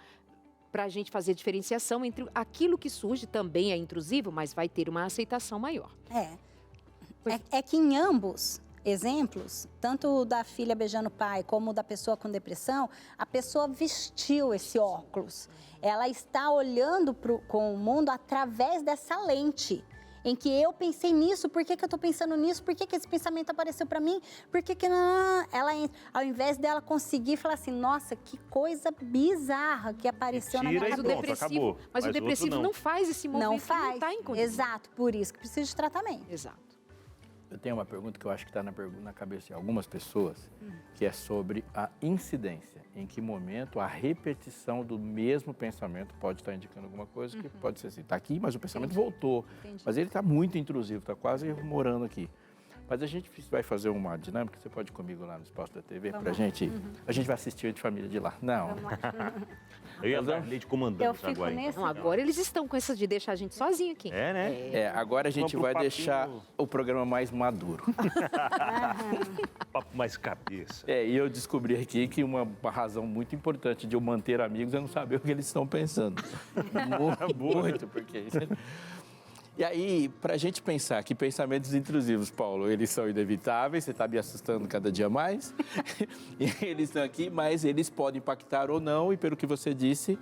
para a gente fazer diferenciação entre aquilo que surge também é intrusivo, mas vai ter uma aceitação maior. É que em ambos exemplos, tanto da filha beijando o pai como da pessoa com depressão, a pessoa vestiu esse óculos. Ela está olhando com o mundo através dessa lente. Em que eu pensei nisso, por que eu estou pensando nisso? Por que esse pensamento apareceu para mim? Por que não? Ela, ao invés dela conseguir falar assim, nossa, que coisa bizarra que apareceu na minha cabeça. Mas o depressivo não faz esse movimento, não faz. Não está em condição. Exato, por isso que precisa de tratamento. Exato. Eu tenho uma pergunta que eu acho que está na cabeça de algumas pessoas, que é sobre a incidência. Em que momento a repetição do mesmo pensamento pode estar indicando alguma coisa que pode ser assim, está aqui, mas o pensamento voltou. Mas ele está muito intrusivo, está quase morando aqui. Mas a gente vai fazer uma dinâmica, você pode ir comigo lá no Espaço da TV, pra gente, a gente vai assistir de família de lá. Não. Eu ia dar leite comandando eu fico nesse... Não, agora eles estão com essa de deixar a gente sozinho aqui. É, né? Agora a gente vai deixar o programa mais maduro. Papo mais cabeça. E eu descobri aqui que uma razão muito importante de eu manter amigos é não saber o que eles estão pensando. Muito, porque... E aí, para a gente pensar que pensamentos intrusivos, Paulo, eles são inevitáveis, você está me assustando cada dia mais, e eles estão aqui, mas eles podem impactar ou não, e pelo que você disse,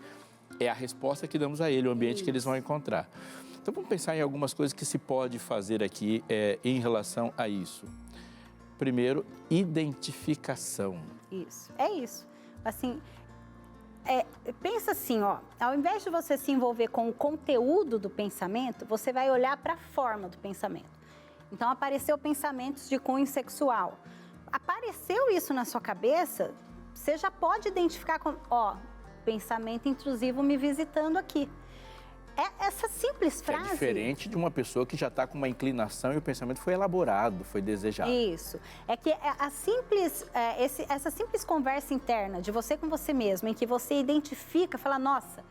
é a resposta que damos a ele, o ambiente que eles vão encontrar. Então, vamos pensar em algumas coisas que se pode fazer aqui em relação a isso. Primeiro, identificação. Isso, é isso. Assim... pensa assim, ao invés de você se envolver com o conteúdo do pensamento, você vai olhar para a forma do pensamento. Então, apareceu pensamentos de cunho sexual. Apareceu isso na sua cabeça, você já pode identificar com, pensamento intrusivo me visitando aqui. Essa simples frase... É diferente de uma pessoa que já está com uma inclinação e o pensamento foi elaborado, foi desejado. Isso. É que essa simples conversa interna de você com você mesmo, em que você identifica, fala, nossa,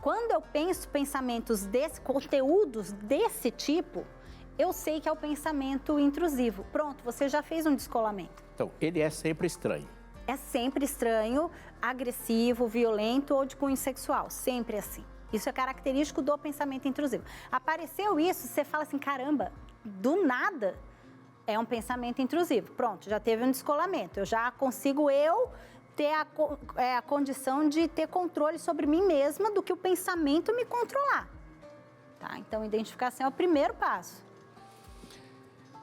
quando eu penso pensamentos conteúdos desse tipo, eu sei que é o pensamento intrusivo. Pronto, você já fez um descolamento. Então, ele é sempre estranho. É sempre estranho, agressivo, violento ou de cunho sexual. Sempre assim. Isso é característico do pensamento intrusivo. Apareceu isso, você fala assim, caramba, do nada é um pensamento intrusivo. Pronto, já teve um descolamento. Eu já consigo ter a condição de ter controle sobre mim mesma do que o pensamento me controlar. Tá? Então, identificação é o primeiro passo.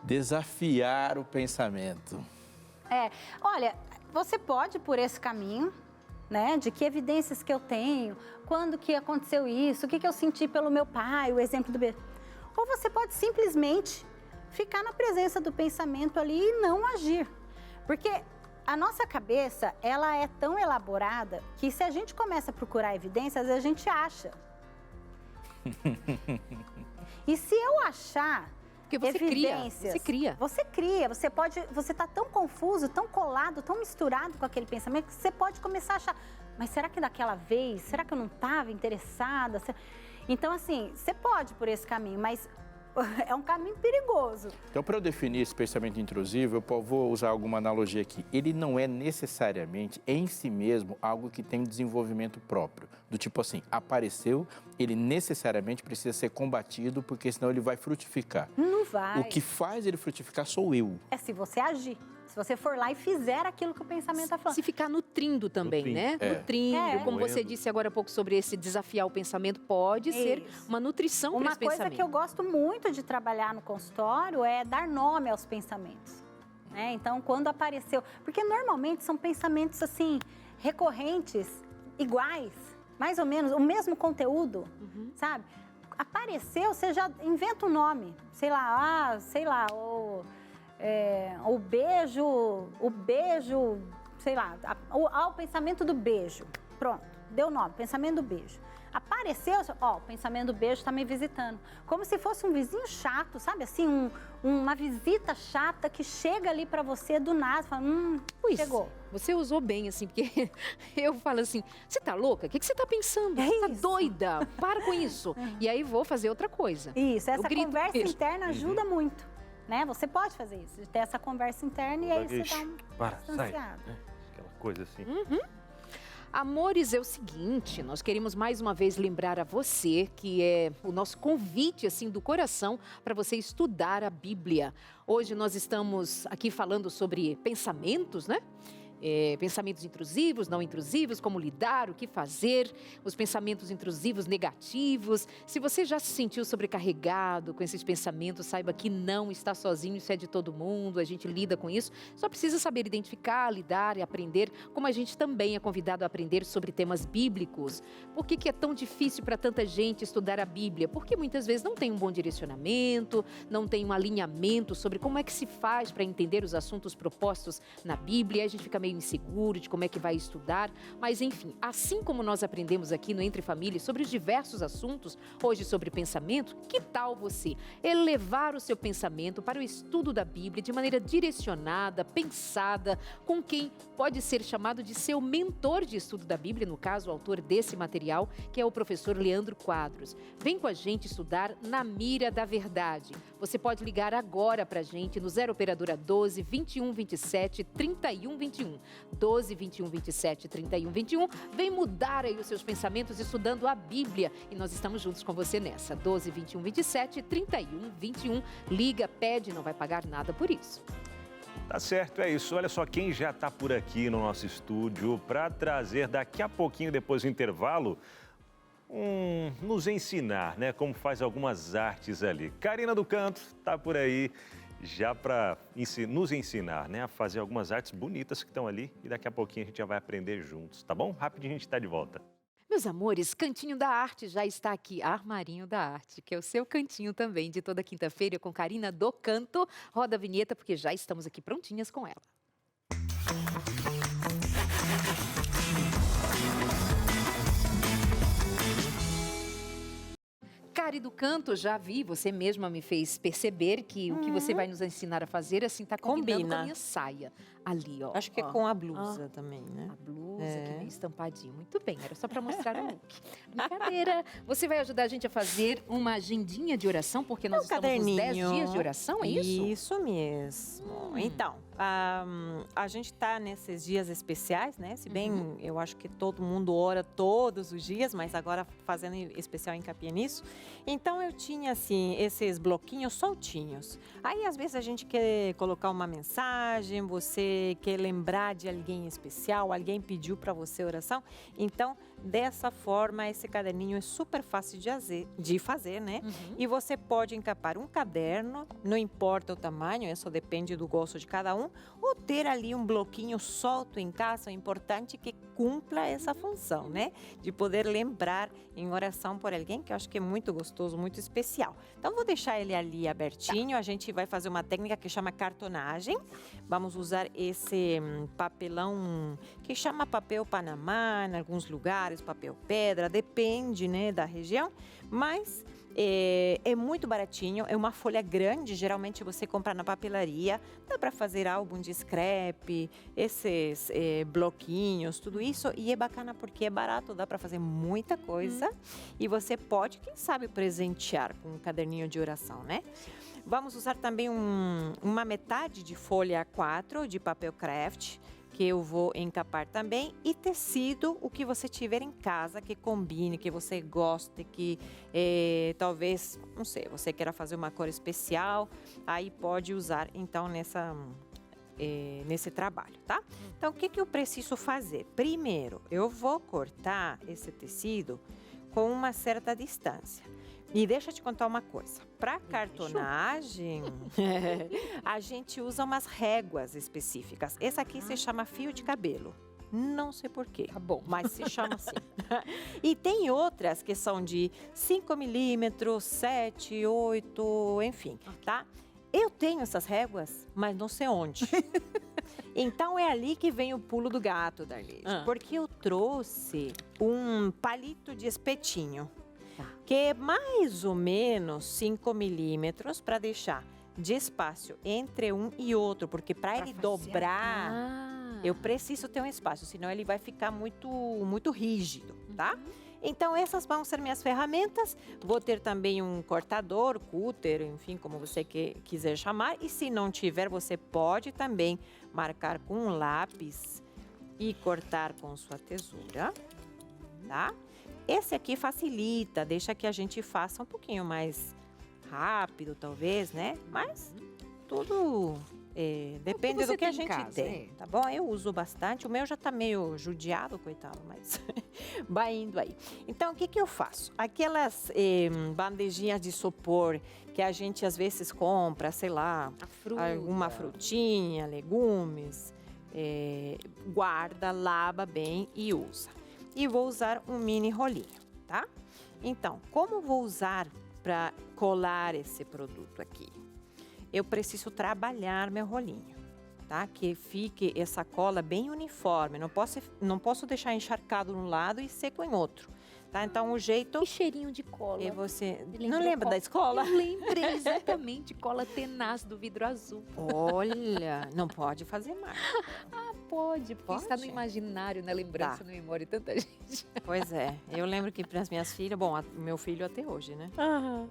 Desafiar o pensamento. Olha, você pode ir por esse caminho, né? De que evidências que eu tenho, quando que aconteceu isso, o que eu senti pelo meu pai, o exemplo do bebê. Ou você pode simplesmente ficar na presença do pensamento ali e não agir. Porque a nossa cabeça, ela é tão elaborada que se a gente começa a procurar evidências, a gente acha. E se eu achar porque você evidências, cria. Você cria. Você está tão confuso, tão colado, tão misturado com aquele pensamento que você pode começar a achar, mas será que daquela vez, será que eu não estava interessada? Então, assim, você pode por esse caminho, mas é um caminho perigoso. Então, para eu definir esse pensamento intrusivo, eu vou usar alguma analogia aqui. Ele não é necessariamente, em si mesmo, algo que tem desenvolvimento próprio. Do tipo assim, apareceu, ele necessariamente precisa ser combatido, porque senão ele vai frutificar. Não vai. O que faz ele frutificar sou eu. É se você agir. Se você for lá e fizer aquilo que o pensamento está falando. Se ficar nutrindo também, né? Nutrindo, como você Remoendo. disse agora há pouco sobre esse desafiar o pensamento, pode ser uma nutrição para Uma esse coisa pensamento. que eu gosto muito de trabalhar no consultório é dar nome aos pensamentos. Né? Então, quando apareceu... Porque normalmente são pensamentos, assim, recorrentes, iguais, mais ou menos, o mesmo conteúdo, sabe? Apareceu, você já inventa um nome. Sei lá, o beijo, sei lá, o pensamento do beijo. Pronto, deu nome, pensamento do beijo. Apareceu, o pensamento do beijo está me visitando. Como se fosse um vizinho chato, sabe? Assim, uma visita chata que chega ali para você do nada, fala, chegou. Você usou bem, assim, porque eu falo assim, você tá louca? O que você tá pensando? Você tá doida? Para com isso. E aí vou fazer outra coisa. Isso, essa Eu grito conversa beijo. interna ajuda muito. Né? Você pode fazer isso, de ter essa conversa interna e aí você dá Para, sai. distanciado. Aquela coisa assim. Amores, é o seguinte, nós queremos mais uma vez lembrar a você que é o nosso convite, assim, do coração para você estudar a Bíblia. Hoje nós estamos aqui falando sobre pensamentos, né? Pensamentos intrusivos, não intrusivos, como lidar, o que fazer, os pensamentos intrusivos negativos. Se você já se sentiu sobrecarregado com esses pensamentos, saiba que não está sozinho, isso é de todo mundo, a gente lida com isso. Só precisa saber identificar, lidar e aprender, como a gente também é convidado a aprender sobre temas bíblicos. Por que é tão difícil para tanta gente estudar a Bíblia? Porque muitas vezes não tem um bom direcionamento, não tem um alinhamento sobre como é que se faz para entender os assuntos propostos na Bíblia, a gente fica meio inseguro de como é que vai estudar, mas enfim, assim como nós aprendemos aqui no Entre Famílias sobre os diversos assuntos, hoje sobre pensamento, que tal você elevar o seu pensamento para o estudo da Bíblia de maneira direcionada, pensada, com quem pode ser chamado de seu mentor de estudo da Bíblia, no caso, o autor desse material, que é o professor Leandro Quadros. Vem com a gente estudar Na Mira da Verdade. Você pode ligar agora para a gente no 0 Operadora 12 21 27 31 21. 12 21 27 31 21. Vem mudar aí os seus pensamentos estudando a Bíblia. E nós estamos juntos com você nessa. 12 21 27 31 21. Liga, pede, não vai pagar nada por isso. Tá certo, é isso. Olha só quem já está por aqui no nosso estúdio para trazer daqui a pouquinho, depois do intervalo, nos ensinar, né, como faz algumas artes ali. Karina do Canto está por aí já para nos ensinar, né, a fazer algumas artes bonitas que estão ali e daqui a pouquinho a gente já vai aprender juntos, tá bom? Rapidinho a gente está de volta. Meus amores, Cantinho da Arte já está aqui, Armarinho da Arte, que é o seu cantinho também de toda quinta-feira com Karina do Canto. Roda a vinheta porque já estamos aqui prontinhas com ela. Cari do Canto, já vi, você mesma me fez perceber que o que você vai nos ensinar a fazer, assim, tá combinando com a minha saia. Ali, ó. Acho que é com a blusa também, né? A blusa, que vem estampadinho. Muito bem, era só para mostrar o look. Brincadeira. Você vai ajudar a gente a fazer uma agendinha de oração, porque nós estamos nos 10 dias de oração, é isso? Isso mesmo. Então, a gente está nesses dias especiais, né? Se bem, eu acho que todo mundo ora todos os dias, mas agora fazendo especial encapia nisso. Então, eu tinha, assim, esses bloquinhos soltinhos. Aí, às vezes, a gente quer colocar uma mensagem, você quer lembrar de alguém especial, alguém pediu para você oração. Então, dessa forma, esse caderninho é super fácil de fazer, né? E você pode encapar um caderno, não importa o tamanho, isso depende do gosto de cada um, ou ter ali um bloquinho solto em casa. É importante que cumpra essa função, né? De poder lembrar em oração por alguém, que eu acho que é muito gostoso, muito especial. Então, vou deixar ele ali abertinho. A gente vai fazer uma técnica que chama cartonagem. Vamos usar esse papelão que chama papel Panamá, em alguns lugares, papel pedra, depende, né, da região. Mas É muito baratinho, é uma folha grande, geralmente você compra na papelaria, dá para fazer álbum de scrap, esses bloquinhos, tudo isso, e é bacana porque é barato, dá para fazer muita coisa e você pode, quem sabe, presentear com um caderninho de oração, né? Vamos usar também uma metade de folha A4 de papel craft, que eu vou encapar também, e tecido, o que você tiver em casa, que combine, que você goste, que talvez, não sei, você queira fazer uma cor especial, aí pode usar então nesse trabalho, tá? Então, o que eu preciso fazer? Primeiro, eu vou cortar esse tecido com uma certa distância. E deixa eu te contar uma coisa. Para cartonagem, a gente usa umas réguas específicas. Essa aqui se chama fio de cabelo. Não sei por quê, Tá bom. mas se chama assim. E tem outras que são de 5 milímetros, 7, 8, enfim, tá? Eu tenho essas réguas, mas não sei onde. Então é ali que vem o pulo do gato, Darlene. Porque eu trouxe um palito de espetinho, que é mais ou menos 5 milímetros para deixar de espaço entre um e outro, porque para ele dobrar, eu preciso ter um espaço, senão ele vai ficar muito rígido, tá? Então essas vão ser minhas ferramentas. Vou ter também um cortador, cúter, enfim, como você quiser chamar. E se não tiver, você pode também marcar com um lápis e cortar com sua tesoura, tá? Esse aqui facilita, deixa que a gente faça um pouquinho mais rápido, talvez, né? Mas tudo depende do que a gente tem, tá bom? Eu uso bastante, o meu já tá meio judiado, coitado, mas vai indo aí. Então, o que eu faço? Aquelas bandejinhas de isopor que a gente às vezes compra, sei lá, alguma frutinha, legumes, guarda, lava bem e usa. E vou usar um mini rolinho, tá? Então, como vou usar para colar esse produto aqui? Eu preciso trabalhar meu rolinho, tá? Que fique essa cola bem uniforme. Não posso deixar encharcado num lado e seco em outro, tá? Então, o jeito... Que cheirinho de cola. E você... Não lembra da escola? Eu lembrei exatamente, cola tenaz do vidro azul. Olha, não pode fazer mais. Pode, porque está no imaginário, na lembrança, na memória de tanta gente. Pois é, eu lembro que para as minhas filhas, bom, meu filho até hoje, né?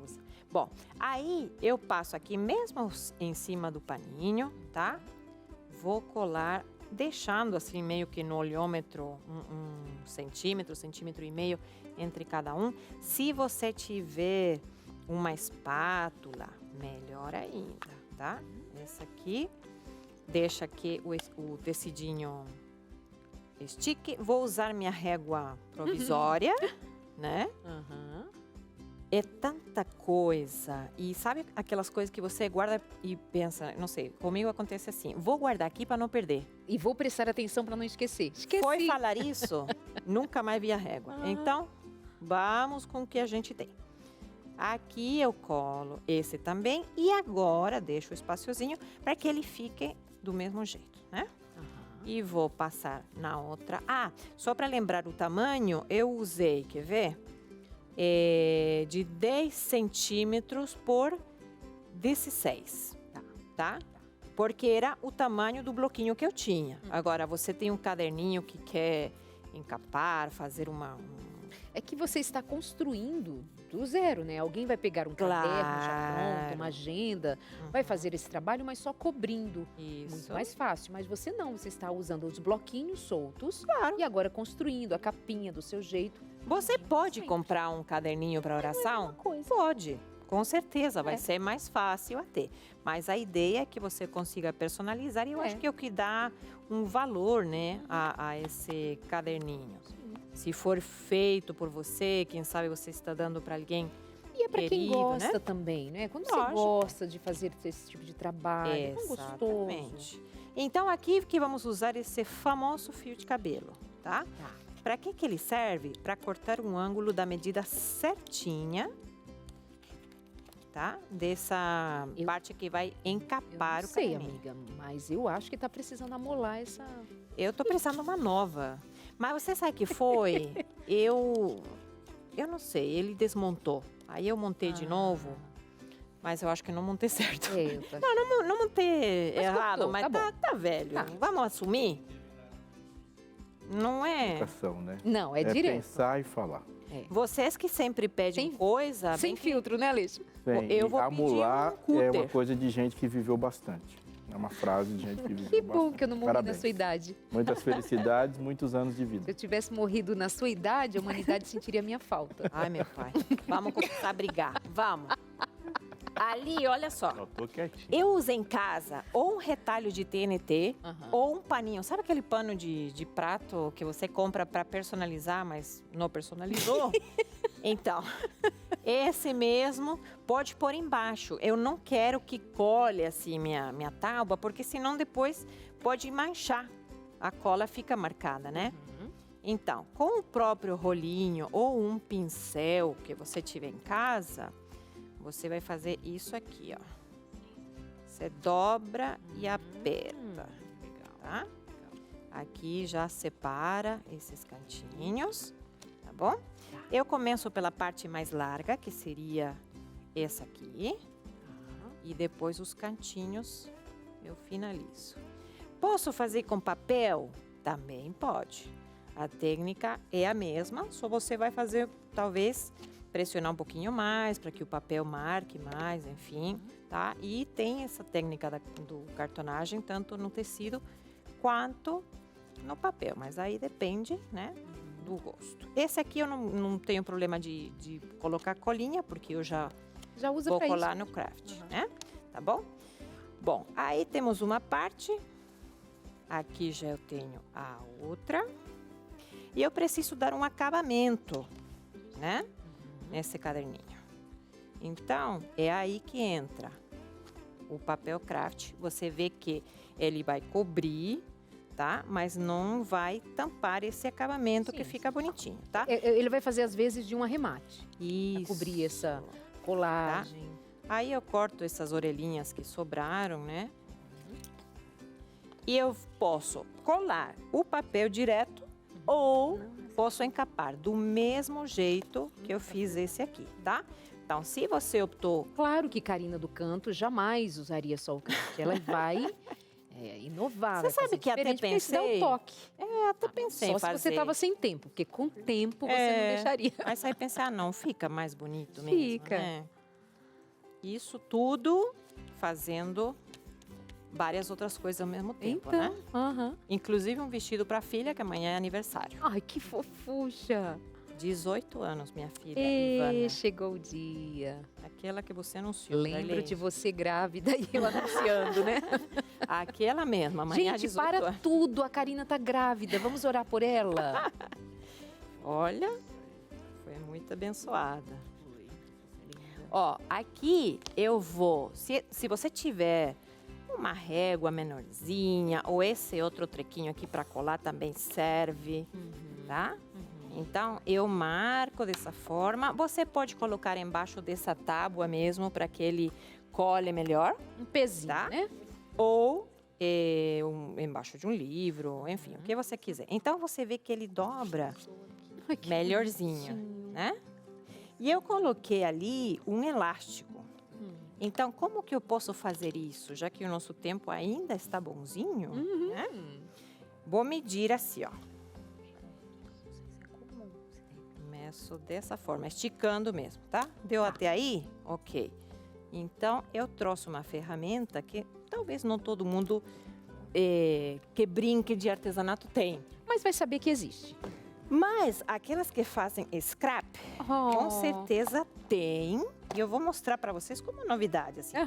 Usa. Bom, aí eu passo aqui mesmo em cima do paninho, tá? Vou colar, deixando assim meio que no olhômetro um centímetro, centímetro e meio entre cada um. Se você tiver uma espátula, melhor ainda, tá? Essa aqui. Deixa que o tecidinho estique. Vou usar minha régua provisória, né? É tanta coisa. E sabe aquelas coisas que você guarda e pensa, não sei, comigo acontece assim, vou guardar aqui para não perder. E vou prestar atenção para não esquecer. Esqueci. Foi falar isso, nunca mais vi a régua. Então, vamos com o que a gente tem. Aqui eu colo esse também e agora deixo o espaciozinho para que ele fique do mesmo jeito, né? E vou passar na outra. Só para lembrar o tamanho, eu usei, quer ver? De 10 centímetros por 16, tá? Porque era o tamanho do bloquinho que eu tinha. Agora, você tem um caderninho que quer encapar, fazer É que você está construindo do zero, né? Alguém vai pegar um caderno já pronto, uma agenda, vai fazer esse trabalho, mas só cobrindo. Isso. Muito mais fácil. Mas você não, você está usando os bloquinhos soltos e agora construindo a capinha do seu jeito. Você pode comprar um caderninho para oração? Pode. Com certeza, vai ser mais fácil até. Mas a ideia é que você consiga personalizar e eu acho que é o que dá um valor, né, a esse caderninho. Se for feito por você, quem sabe você está dando para alguém E é para quem querido, gosta né? também, né? Quando Lógico. você gosta de fazer esse tipo de trabalho, é tão gostoso. Exatamente. Então, aqui que vamos usar esse famoso fio de cabelo, tá? Para que ele serve? Para cortar um ângulo da medida certinha, tá? Dessa parte que vai encapar o sei, caderninho. amiga, mas eu acho que tá precisando amolar essa... Eu tô precisando de uma nova. Mas você sabe que foi? Eu não sei, ele desmontou Aí eu montei de novo, mas eu acho que não montei certo. É, Não montei Mas errado, cortou, mas tá tá velho. Tá. Vamos assumir? Não é? Educação, né? Não, é direto. Pensar e falar. Vocês que sempre pedem coisa... Sem filtro, né, Aleixo? Eu vou amular pedir um é cúter. uma coisa de gente que viveu bastante. É uma frase de gente que viveu Que bastante. bom que eu não morri Parabéns. na sua idade. Muitas felicidades, muitos anos de Se vida. eu tivesse morrido na sua idade, a humanidade sentiria minha falta. Ai, meu pai. Vamos começar a brigar. Vamos. Ali, olha só. Eu tô quietinho. Eu uso em casa ou um retalho de TNT Aham. ou um paninho. Sabe aquele pano de prato que você compra para personalizar, mas não personalizou? Então, esse mesmo pode pôr embaixo. Eu não quero que colhe assim minha tábua, porque senão depois pode manchar. A cola fica marcada, né? Então, com o próprio rolinho ou um pincel que você tiver em casa, você vai fazer isso aqui, ó. Você dobra e aperta, tá? Aqui já separa esses cantinhos, tá bom? Eu começo pela parte mais larga, que seria essa aqui. E depois os cantinhos eu finalizo. Posso fazer com papel? Também pode. A técnica é a mesma, só você vai fazer, talvez, pressionar um pouquinho mais para que o papel marque mais, enfim, tá? E tem essa técnica do cartonagem, tanto no tecido quanto no papel, mas aí depende, né, do gosto. Esse aqui eu não tenho problema de colocar colinha, porque eu já usa vou pra colar isso. no craft, né? Tá bom? Bom, aí temos uma parte, aqui já eu tenho a outra, e eu preciso dar um acabamento, né? Nesse caderninho. Então, é aí que entra o papel craft. Você vê que ele vai cobrir, tá? Mas não vai tampar esse acabamento que fica bonitinho, tá? Ele vai fazer, às vezes, de um arremate. Isso. Pra cobrir essa colagem. Aí eu corto essas orelhinhas que sobraram, né? E eu posso colar o papel direto ou posso encapar do mesmo jeito que eu fiz esse aqui, tá? Então, se você optou... Claro que Karina do Canto jamais usaria só o craft. Ela vai inovar. Você vai sabe fazer que até diferente, porque isso dá um pensei... toque. até pensei Só em se fazer. você estava sem tempo, porque com tempo você não deixaria. Mas aí pensar, não, fica mais bonito mesmo, Fica. né? Isso tudo fazendo várias outras coisas ao mesmo tempo, Então, né? Inclusive um vestido para a filha, que amanhã é aniversário. Ai, que fofucha. 18 anos, minha filha, E Ivana. chegou o dia. Aquela que você anunciou. Lembro Darley. de você grávida e eu anunciando, né? Aquela mesma, amanhã Gente, 18 para anos. tudo. A Karina tá grávida. Vamos orar por ela? Olha, foi muito abençoada. Ó, aqui eu vou... Se você tiver uma régua menorzinha ou esse outro trequinho aqui para colar também serve, tá? Então, eu marco dessa forma. Você pode colocar embaixo dessa tábua mesmo para que ele cole melhor. Um pezinho, tá? né? Ou embaixo de um livro, enfim, o que você quiser. Então, você vê que ele dobra melhorzinho, né? E eu coloquei ali um elástico. Então, como que eu posso fazer isso? Já que o nosso tempo ainda está bonzinho, né? Vou medir assim, ó. Começo dessa forma, esticando mesmo, tá? Deu até aí? Ok. Então, eu trouxe uma ferramenta que talvez não todo mundo que brinque de artesanato tem. Mas vai saber que existe. Mas aquelas que fazem scrap, com certeza tem. E eu vou mostrar para vocês como novidade, assim.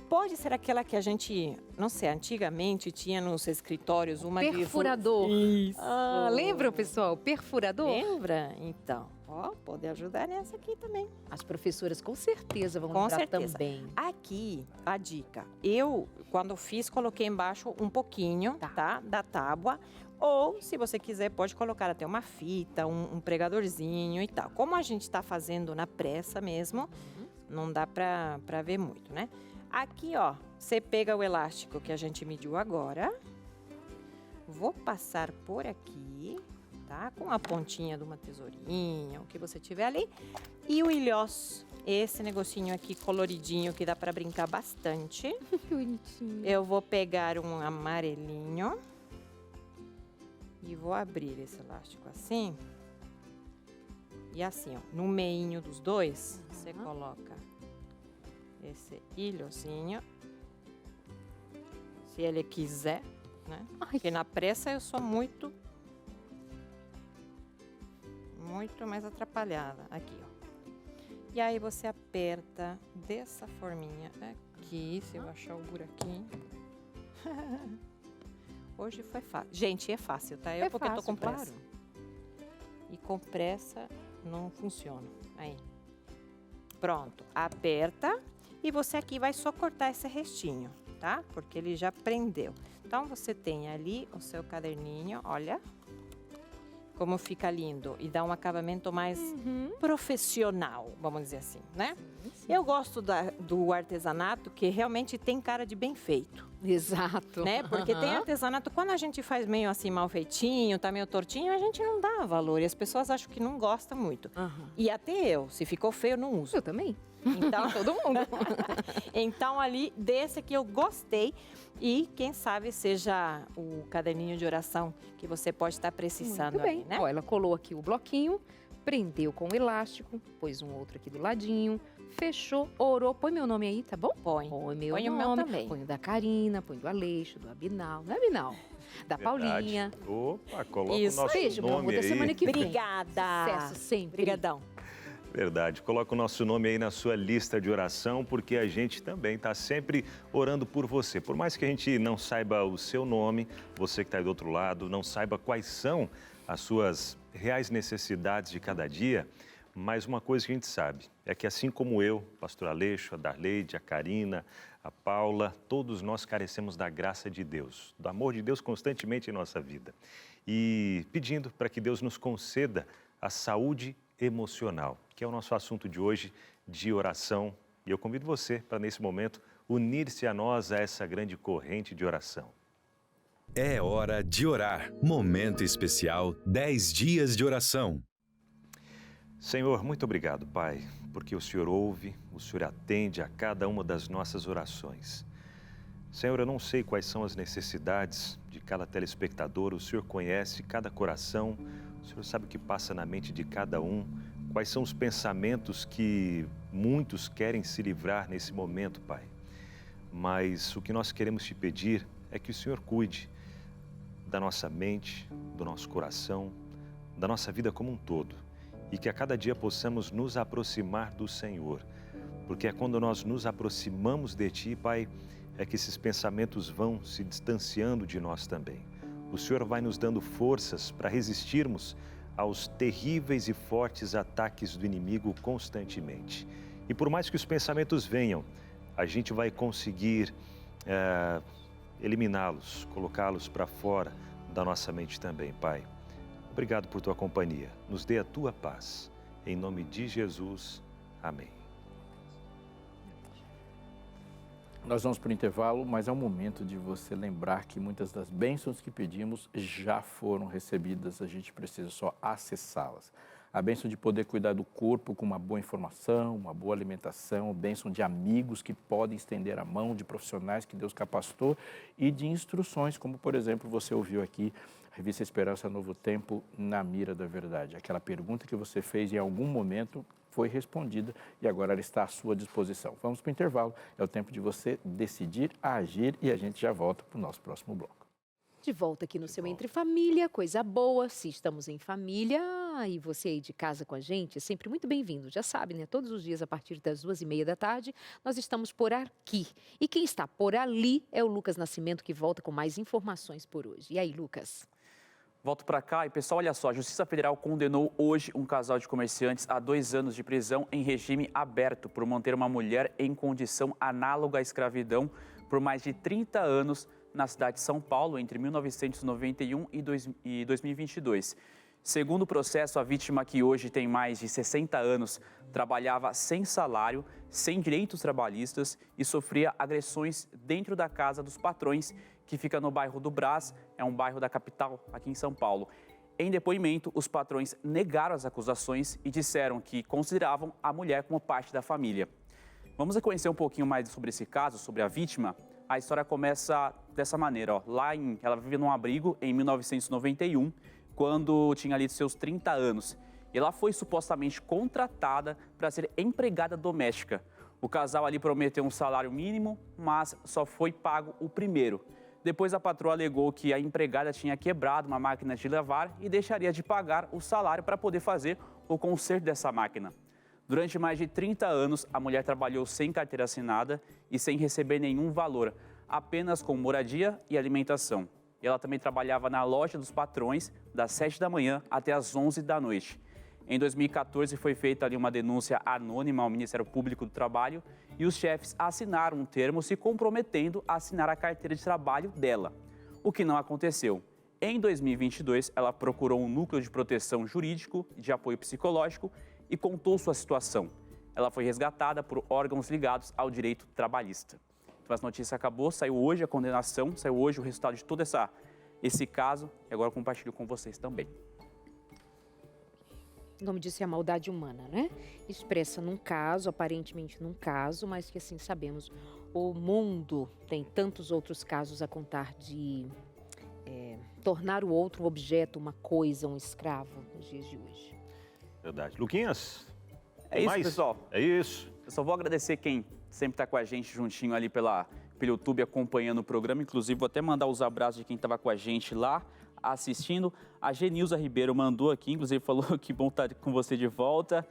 Pode ser aquela que a gente, não sei, antigamente tinha nos escritórios uma Perfurador. Isso. Ah, lembram, pessoal? Perfurador? Lembra? Então, ó, pode ajudar nessa aqui também. As professoras com certeza vão Com lembrar certeza. também. Aqui, a dica. Eu, quando fiz, coloquei embaixo um pouquinho, tá? Da tábua. Ou, se você quiser, pode colocar até uma fita, um pregadorzinho e tal. Como a gente está fazendo na pressa mesmo, não dá para ver muito, né? Aqui, ó, você pega o elástico que a gente mediu agora. Vou passar por aqui, tá? Com a pontinha de uma tesourinha, o que você tiver ali. E o ilhós esse negocinho aqui coloridinho que dá para brincar bastante. Que bonitinho. Eu vou pegar um amarelinho e vou abrir esse elástico assim. E assim, ó, no meinho dos dois, você coloca esse ilhozinho, se ele quiser, né? Porque na pressa eu sou muito mais atrapalhada. Aqui, ó. E aí você aperta dessa forminha aqui, se eu achar o buraquinho. Hoje foi fácil. Gente, é fácil, tá? Eu porque tô com pressa. E com pressa não funciona. Aí. Pronto. Aperta e você aqui vai só cortar esse restinho, tá? Porque ele já prendeu. Então, você tem ali o seu caderninho, olha. Como fica lindo e dá um acabamento mais profissional, vamos dizer assim, né? Sim. Eu gosto do artesanato que realmente tem cara de bem feito. Exato. Né? Porque tem artesanato, quando a gente faz meio assim mal feitinho, tá meio tortinho, a gente não dá valor e as pessoas acham que não gostam muito. E até eu, se ficou feio, eu não uso. Eu também. Então, todo mundo. Então, ali, desse aqui eu gostei. E quem sabe seja o caderninho de oração que você pode estar precisando. Muito bem. Ali, né? Ó, ela colou aqui o bloquinho, prendeu com o elástico, pôs um outro aqui do ladinho, fechou, orou. Põe meu nome aí, tá bom? Põe. Põe meu Põe nome. o meu também. Põe o da Karina, põe do Aleixo, do Abinal. Não é Abinal? Da Paulinha. Opa, coloca Isso. o nosso Beijo, meu amor, nome até semana aí. que vem. Obrigada. Sucesso sempre. Obrigadão. Verdade. Coloca o nosso nome aí na sua lista de oração, porque a gente também está sempre orando por você. Por mais que a gente não saiba o seu nome, você que está aí do outro lado, não saiba quais são as suas reais necessidades de cada dia, mas uma coisa que a gente sabe é que assim como eu, pastor Aleixo, a Darleide, a Karina, a Paula, todos nós carecemos da graça de Deus, do amor de Deus constantemente em nossa vida. E pedindo para que Deus nos conceda a saúde emocional, que é o nosso assunto de hoje, de oração. E eu convido você para, nesse momento, unir-se a nós a essa grande corrente de oração. É hora de orar. Momento especial, 10 dias de oração. Senhor, muito obrigado, Pai, porque o Senhor ouve, o Senhor atende a cada uma das nossas orações. Senhor, eu não sei quais são as necessidades de cada telespectador, o Senhor conhece cada coração, o Senhor sabe o que passa na mente de cada um, quais são os pensamentos que muitos querem se livrar nesse momento, Pai. Mas o que nós queremos te pedir é que o Senhor cuide da nossa mente, do nosso coração, da nossa vida como um todo. E que a cada dia possamos nos aproximar do Senhor. Porque é quando nós nos aproximamos de Ti, Pai, é que esses pensamentos vão se distanciando de nós também. O Senhor vai nos dando forças para resistirmos aos terríveis e fortes ataques do inimigo constantemente. E por mais que os pensamentos venham, a gente vai conseguir eliminá-los, colocá-los para fora da nossa mente também, Pai. Obrigado por tua companhia. Nos dê a tua paz. Em nome de Jesus. Amém. Nós vamos para o intervalo, mas é um momento de você lembrar que muitas das bênçãos que pedimos já foram recebidas, a gente precisa só acessá-las. A bênção de poder cuidar do corpo com uma boa informação, uma boa alimentação, a bênção de amigos que podem estender a mão, de profissionais que Deus capacitou e de instruções, como por exemplo você ouviu aqui, a Revista Esperança Novo Tempo, Na Mira da Verdade. Aquela pergunta que você fez em algum momento foi respondida e agora ela está à sua disposição. Vamos para o intervalo, é o tempo de você decidir, agir e a gente já volta para o nosso próximo bloco. De volta aqui no seu Entre Família, coisa boa, se estamos em família e você aí de casa com a gente, é sempre muito bem-vindo. Já sabe, né? Todos os dias a partir das 2h30 da tarde, nós estamos por aqui. E quem está por ali é o Lucas Nascimento, que volta com mais informações por hoje. E aí, Lucas? Volto para cá e, pessoal, olha só, a Justiça Federal condenou hoje um casal de comerciantes a 2 anos de prisão em regime aberto por manter uma mulher em condição análoga à escravidão por mais de 30 anos na cidade de São Paulo, entre 1991 e 2022. Segundo o processo, a vítima, que hoje tem mais de 60 anos, trabalhava sem salário, sem direitos trabalhistas e sofria agressões dentro da casa dos patrões, que fica no bairro do Brás, é um bairro da capital aqui em São Paulo. Em depoimento, os patrões negaram as acusações e disseram que consideravam a mulher como parte da família. Vamos conhecer um pouquinho mais sobre esse caso, sobre a vítima. A história começa dessa maneira, ó. Ela vivia num abrigo em 1991, quando tinha ali seus 30 anos. E ela foi supostamente contratada para ser empregada doméstica. O casal ali prometeu um salário mínimo, mas só foi pago o primeiro. Depois a patroa alegou que a empregada tinha quebrado uma máquina de lavar e deixaria de pagar o salário para poder fazer o conserto dessa máquina. Durante mais de 30 anos, a mulher trabalhou sem carteira assinada e sem receber nenhum valor, apenas com moradia e alimentação. E ela também trabalhava na loja dos patrões, das 7 da manhã até as 11 da noite. Em 2014, foi feita ali uma denúncia anônima ao Ministério Público do Trabalho e os chefes assinaram um termo se comprometendo a assinar a carteira de trabalho dela, o que não aconteceu. Em 2022, ela procurou um núcleo de proteção jurídico e de apoio psicológico e contou sua situação. Ela foi resgatada por órgãos ligados ao direito trabalhista. Então, essa notícia acabou, saiu hoje a condenação, saiu hoje o resultado de todo esse caso e agora eu compartilho com vocês também. O nome disso é a maldade humana, né? Expressa num caso, aparentemente num caso, mas que assim sabemos, o mundo tem tantos outros casos a contar de tornar o outro um objeto, uma coisa, um escravo nos dias de hoje. Verdade. Luquinhas? É isso, mais? pessoal. É isso. Eu só vou agradecer quem sempre está com a gente juntinho ali pelo YouTube acompanhando o programa. Inclusive, vou até mandar os abraços de quem estava com a gente lá assistindo. A Genilza Ribeiro mandou aqui, inclusive falou que bom estar com você de volta.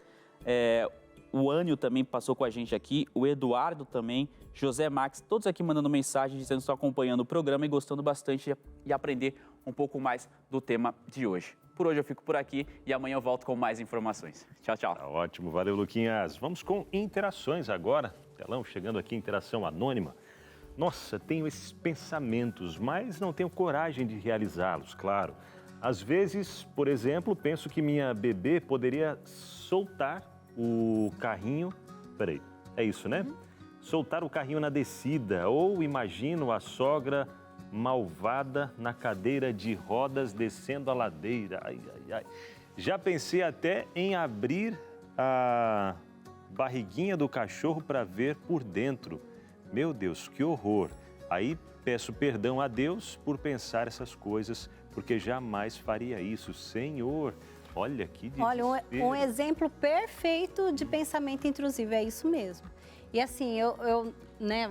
O Anio também passou com a gente aqui, o Eduardo também, José Max, todos aqui mandando mensagem dizendo que estão acompanhando o programa e gostando bastante de aprender um pouco mais do tema de hoje. Por hoje eu fico por aqui e amanhã eu volto com mais informações. Tchau, tchau. Tá ótimo, valeu, Luquinhas. Vamos com interações agora. Telão chegando aqui, interação anônima. Nossa, tenho esses pensamentos, mas não tenho coragem de realizá-los, claro. Às vezes, por exemplo, penso que minha bebê poderia soltar o carrinho. Peraí, é isso, né? Soltar o carrinho na descida. Ou imagino a sogra malvada na cadeira de rodas descendo a ladeira. Ai, ai, ai. Já pensei até em abrir a barriguinha do cachorro para ver por dentro. Meu Deus, que horror! Aí peço perdão a Deus por pensar essas coisas, porque jamais faria isso. Senhor, olha que desespero. Olha, um exemplo perfeito de pensamento intrusivo, é isso mesmo. E assim, eu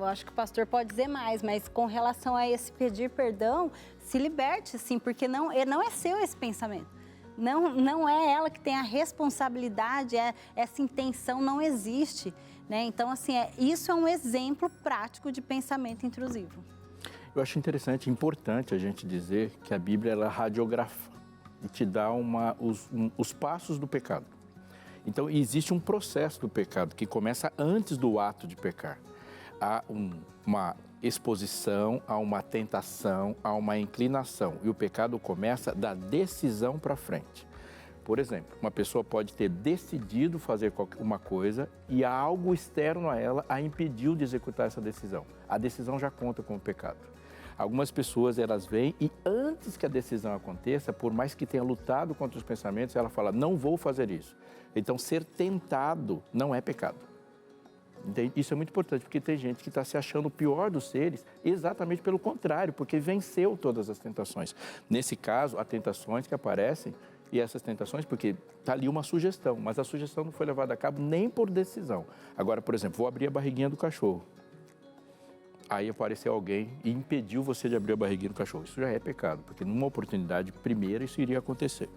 acho que o pastor pode dizer mais, mas com relação a esse pedir perdão, se liberte, sim, porque não é seu esse pensamento. Não é ela que tem a responsabilidade, essa intenção não existe. Né? Então, assim, isso é um exemplo prático de pensamento intrusivo. Eu acho interessante, importante a gente dizer que a Bíblia ela radiografa e te dá os passos do pecado. Então, existe um processo do pecado que começa antes do ato de pecar. Há uma exposição, há uma tentação, há uma inclinação. E o pecado começa da decisão para frente. Por exemplo, uma pessoa pode ter decidido fazer uma coisa e há algo externo a ela a impediu de executar essa decisão. A decisão já conta como pecado. Algumas pessoas, elas vêm e antes que a decisão aconteça, por mais que tenha lutado contra os pensamentos, ela fala, não vou fazer isso. Então, ser tentado não é pecado. Isso é muito importante, porque tem gente que está se achando o pior dos seres exatamente pelo contrário, porque venceu todas as tentações. Nesse caso, há tentações que aparecem, e essas tentações, porque está ali uma sugestão, mas a sugestão não foi levada a cabo nem por decisão. Agora, por exemplo, vou abrir a barriguinha do cachorro. Aí apareceu alguém e impediu você de abrir a barriguinha do cachorro. Isso já é pecado, porque numa oportunidade primeira isso iria acontecer.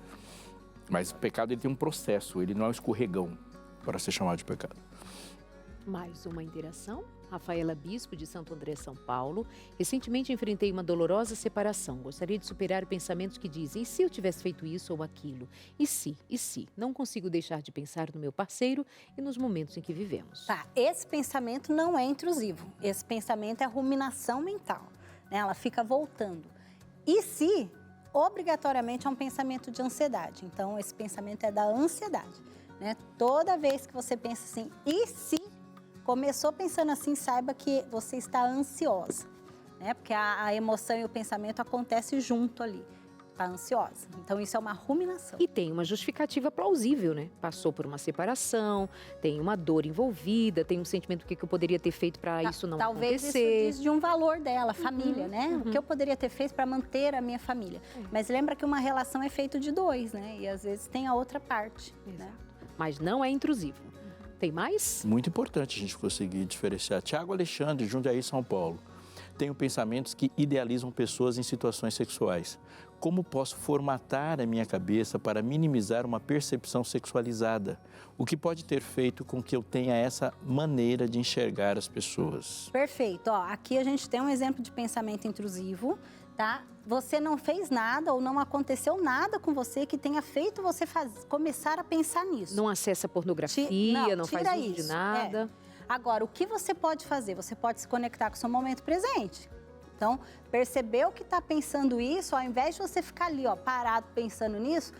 Mas o pecado ele tem um processo, ele não é um escorregão para ser chamado de pecado. Mais uma interação. Rafaela Bispo, de Santo André, São Paulo. Recentemente enfrentei uma dolorosa separação. Gostaria de superar pensamentos que dizem, e se eu tivesse feito isso ou aquilo? E se? Não consigo deixar de pensar no meu parceiro e nos momentos em que vivemos. Tá, esse pensamento não é intrusivo. Esse pensamento é ruminação mental. Né? Ela fica voltando. E se, obrigatoriamente, é um pensamento de ansiedade. Então, esse pensamento é da ansiedade. Né? Toda vez que você pensa assim, e se? Começou pensando assim, saiba que você está ansiosa, né? Porque a emoção e o pensamento acontecem junto ali. Está ansiosa. Então, isso é uma ruminação. E tem uma justificativa plausível, né? Passou por uma separação, tem uma dor envolvida, tem um sentimento do que eu poderia ter feito para isso não Talvez acontecer. isso diz de um valor dela, família, né? O que eu poderia ter feito para manter a minha família. Mas lembra que uma relação é feita de dois, né? E às vezes tem a outra parte, né? Mas não é intrusivo. Tem mais? Muito importante a gente conseguir diferenciar. Tiago Alexandre, Jundiaí, São Paulo. Tenho pensamentos que idealizam pessoas em situações sexuais. Como posso formatar a minha cabeça para minimizar uma percepção sexualizada? O que pode ter feito com que eu tenha essa maneira de enxergar as pessoas? Perfeito. Ó, aqui a gente tem um exemplo de pensamento intrusivo, tá? Você não fez nada ou não aconteceu nada com você que tenha feito você começar a pensar nisso. Não acessa pornografia, não faz uso de isso. nada. Agora, o que você pode fazer? Você pode se conectar com o seu momento presente. Então, percebeu que está pensando isso, ao invés de você ficar ali, ó, parado pensando nisso,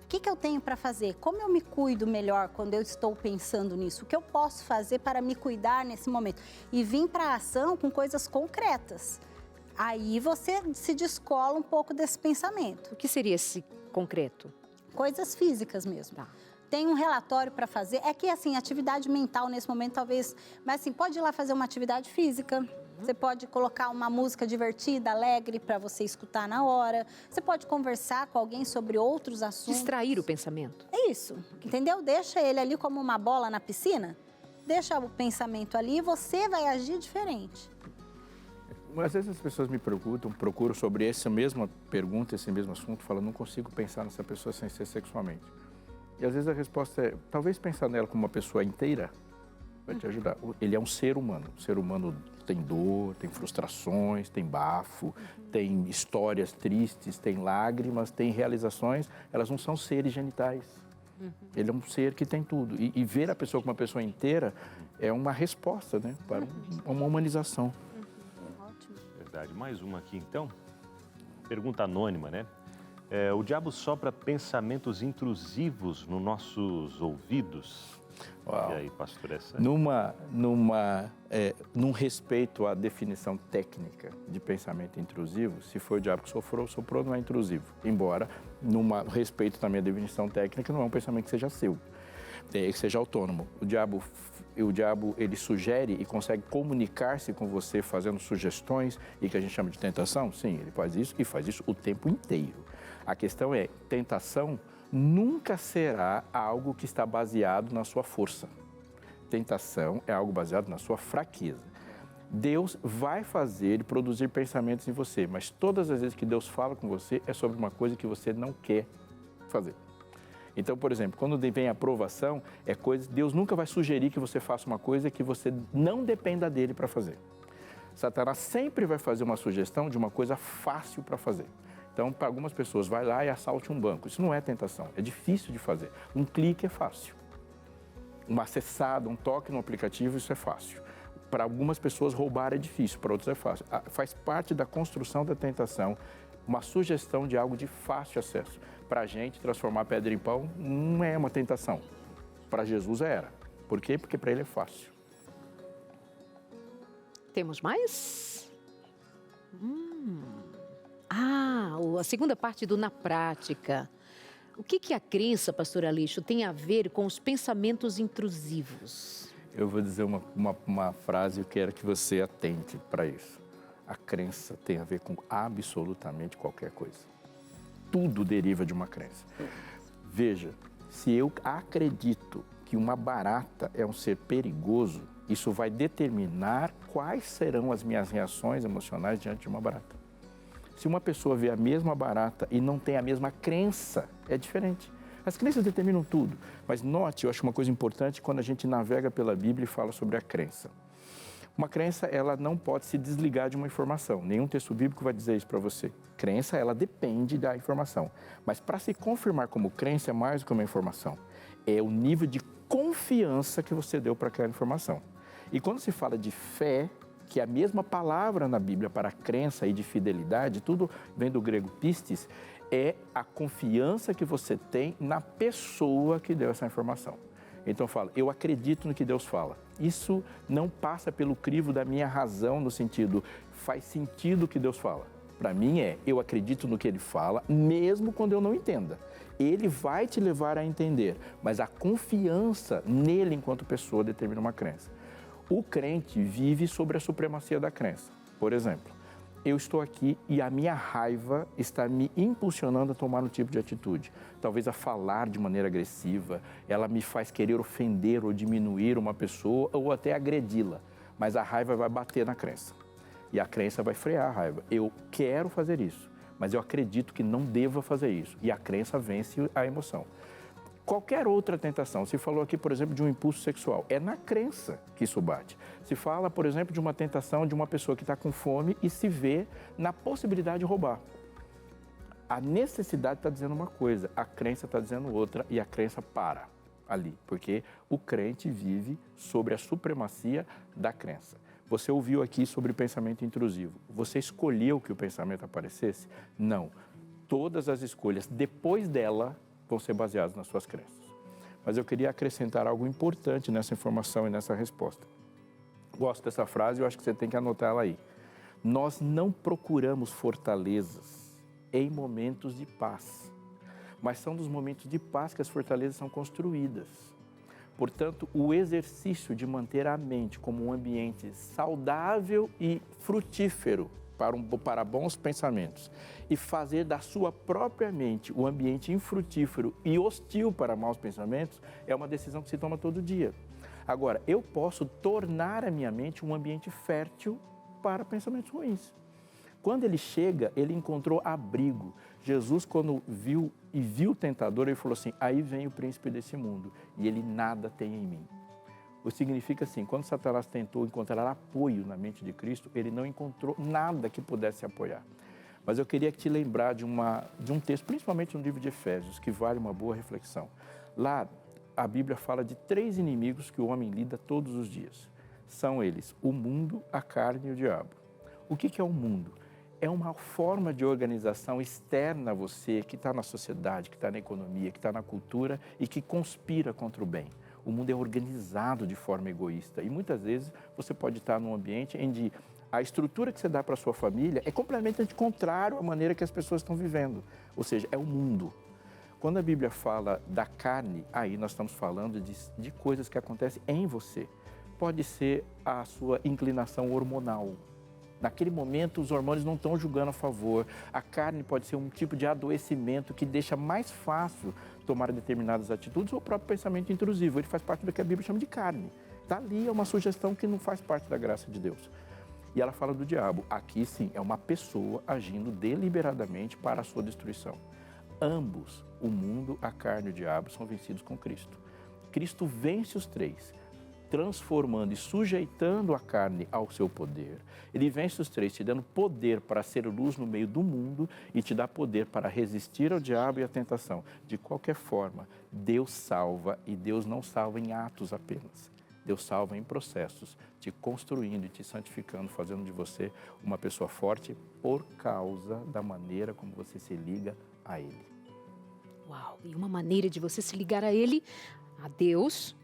o que eu tenho para fazer? Como eu me cuido melhor quando eu estou pensando nisso? O que eu posso fazer para me cuidar nesse momento? E vir para a ação com coisas concretas. Aí você se descola um pouco desse pensamento. O que seria esse concreto? Coisas físicas mesmo. Tá. Tem um relatório para fazer. É que, assim, atividade mental nesse momento talvez... Mas, assim, pode ir lá fazer uma atividade física. Você pode colocar uma música divertida, alegre, para você escutar na hora. Você pode conversar com alguém sobre outros assuntos. Distrair o pensamento. É isso, entendeu? Deixa ele ali como uma bola na piscina. Deixa o pensamento ali e você vai agir diferente. Às vezes as pessoas me procuram sobre essa mesma pergunta, esse mesmo assunto, falam, não consigo pensar nessa pessoa sem ser sexualmente. E às vezes a resposta é, talvez pensar nela como uma pessoa inteira vai te ajudar. Ele é um ser humano. O ser humano tem dor, tem frustrações, tem bafo, tem histórias tristes, tem lágrimas, tem realizações. Elas não são seres genitais. Ele é um ser que tem tudo. E ver a pessoa como uma pessoa inteira é uma resposta, né, para uma humanização. Verdade. Mais uma aqui, então. Pergunta anônima, né? O diabo sopra pensamentos intrusivos nos nossos ouvidos? Uau. E aí, pastor, essa... Num respeito à definição técnica de pensamento intrusivo, se foi o diabo que soprou, não é intrusivo. Embora, no respeito também à definição técnica, não é um pensamento que seja seu, que seja autônomo. O diabo, ele sugere e consegue comunicar-se com você fazendo sugestões e que a gente chama de tentação? Sim, ele faz isso e faz isso o tempo inteiro. A questão é, tentação nunca será algo que está baseado na sua força. Tentação é algo baseado na sua fraqueza. Deus vai fazer e produzir pensamentos em você, mas todas as vezes que Deus fala com você é sobre uma coisa que você não quer fazer. Então, por exemplo, quando vem a aprovação, Deus nunca vai sugerir que você faça uma coisa que você não dependa dele para fazer. Satanás sempre vai fazer uma sugestão de uma coisa fácil para fazer. Então, para algumas pessoas, vai lá e assalte um banco. Isso não é tentação, é difícil de fazer. Um clique é fácil. Uma acessada, um toque no aplicativo, isso é fácil. Para algumas pessoas, roubar é difícil, para outros é fácil. Faz parte da construção da tentação, uma sugestão de algo de fácil acesso. Para a gente, transformar pedra em pão não é uma tentação. Para Jesus era. Por quê? Porque para ele é fácil. Temos mais? A segunda parte do Na Prática. O que a crença, pastor Aleixo, tem a ver com os pensamentos intrusivos? Eu vou dizer uma frase e eu quero que você atente para isso. A crença tem a ver com absolutamente qualquer coisa. Tudo deriva de uma crença. Veja, se eu acredito que uma barata é um ser perigoso, isso vai determinar quais serão as minhas reações emocionais diante de uma barata. Se uma pessoa vê a mesma barata e não tem a mesma crença, é diferente. As crenças determinam tudo, mas note, eu acho uma coisa importante quando a gente navega pela Bíblia e fala sobre a crença. Uma crença, ela não pode se desligar de uma informação. Nenhum texto bíblico vai dizer isso para você. Crença, ela depende da informação. Mas para se confirmar como crença é mais do que uma informação. É o nível de confiança que você deu para aquela informação. E quando se fala de fé, que é a mesma palavra na Bíblia para crença e de fidelidade, tudo vem do grego pistis, é a confiança que você tem na pessoa que deu essa informação. Então eu falo, eu acredito no que Deus fala. Isso não passa pelo crivo da minha razão no sentido, faz sentido o que Deus fala. para mim é, eu acredito no que ele fala, mesmo quando eu não entenda. Ele vai te levar a entender, mas a confiança nele enquanto pessoa determina uma crença. O crente vive sobre a supremacia da crença. Por exemplo, eu estou aqui e a minha raiva está me impulsionando a tomar um tipo de atitude. Talvez a falar de maneira agressiva, ela me faz querer ofender ou diminuir uma pessoa ou até agredi-la. Mas a raiva vai bater na crença. E a crença vai frear a raiva. Eu quero fazer isso, mas eu acredito que não deva fazer isso. E a crença vence a emoção. Qualquer outra tentação, se falou aqui, por exemplo, de um impulso sexual, é na crença que isso bate. Se fala, por exemplo, de uma tentação de uma pessoa que está com fome e se vê na possibilidade de roubar. A necessidade está dizendo uma coisa, a crença está dizendo outra e a crença para ali, porque o crente vive sobre a supremacia da crença. Você ouviu aqui sobre pensamento intrusivo. Você escolheu que o pensamento aparecesse? Não. Todas as escolhas depois dela vão ser baseadas nas suas crenças. Mas eu queria acrescentar algo importante nessa informação e nessa resposta. Gosto dessa frase e eu acho que você tem que anotar ela aí. Nós não procuramos fortalezas em momentos de paz, mas são dos momentos de paz que as fortalezas são construídas. Portanto, o exercício de manter a mente como um ambiente saudável e frutífero para bons pensamentos e fazer da sua própria mente um ambiente infrutífero e hostil para maus pensamentos é uma decisão que se toma todo dia. Agora, eu posso tornar a minha mente um ambiente fértil para pensamentos ruins. Quando ele chega, ele encontrou abrigo. Jesus, quando viu o tentador, ele falou assim, aí vem o príncipe desse mundo e ele nada tem em mim. O que significa assim, quando Satanás tentou encontrar apoio na mente de Cristo, ele não encontrou nada que pudesse apoiar. Mas eu queria te lembrar de um texto, principalmente no livro de Efésios, que vale uma boa reflexão. Lá, a Bíblia fala de 3 inimigos que o homem lida todos os dias. São eles, o mundo, a carne e o diabo. O que é o mundo? É uma forma de organização externa a você, que está na sociedade, que está na economia, que está na cultura e que conspira contra o bem. O mundo é organizado de forma egoísta e muitas vezes você pode estar num ambiente onde a estrutura que você dá para a sua família é completamente contrário à maneira que as pessoas estão vivendo. Ou seja, é o mundo. Quando a Bíblia fala da carne, aí nós estamos falando de coisas que acontecem em você. Pode ser a sua inclinação hormonal. Naquele momento, os hormônios não estão julgando a favor. A carne pode ser um tipo de adoecimento que deixa mais fácil tomar determinadas atitudes ou o próprio pensamento intrusivo. Ele faz parte do que a Bíblia chama de carne. Está ali, é uma sugestão que não faz parte da graça de Deus. E ela fala do diabo. Aqui, sim, é uma pessoa agindo deliberadamente para a sua destruição. Ambos, o mundo, a carne e o diabo, são vencidos com Cristo. Cristo vence os 3. Transformando e sujeitando a carne ao seu poder. Ele vence os 3, te dando poder para ser luz no meio do mundo e te dá poder para resistir ao diabo e à tentação. De qualquer forma, Deus salva e Deus não salva em atos apenas. Deus salva em processos, te construindo e te santificando, fazendo de você uma pessoa forte por causa da maneira como você se liga a Ele. Uau! E uma maneira de você se ligar a Ele, a Deus,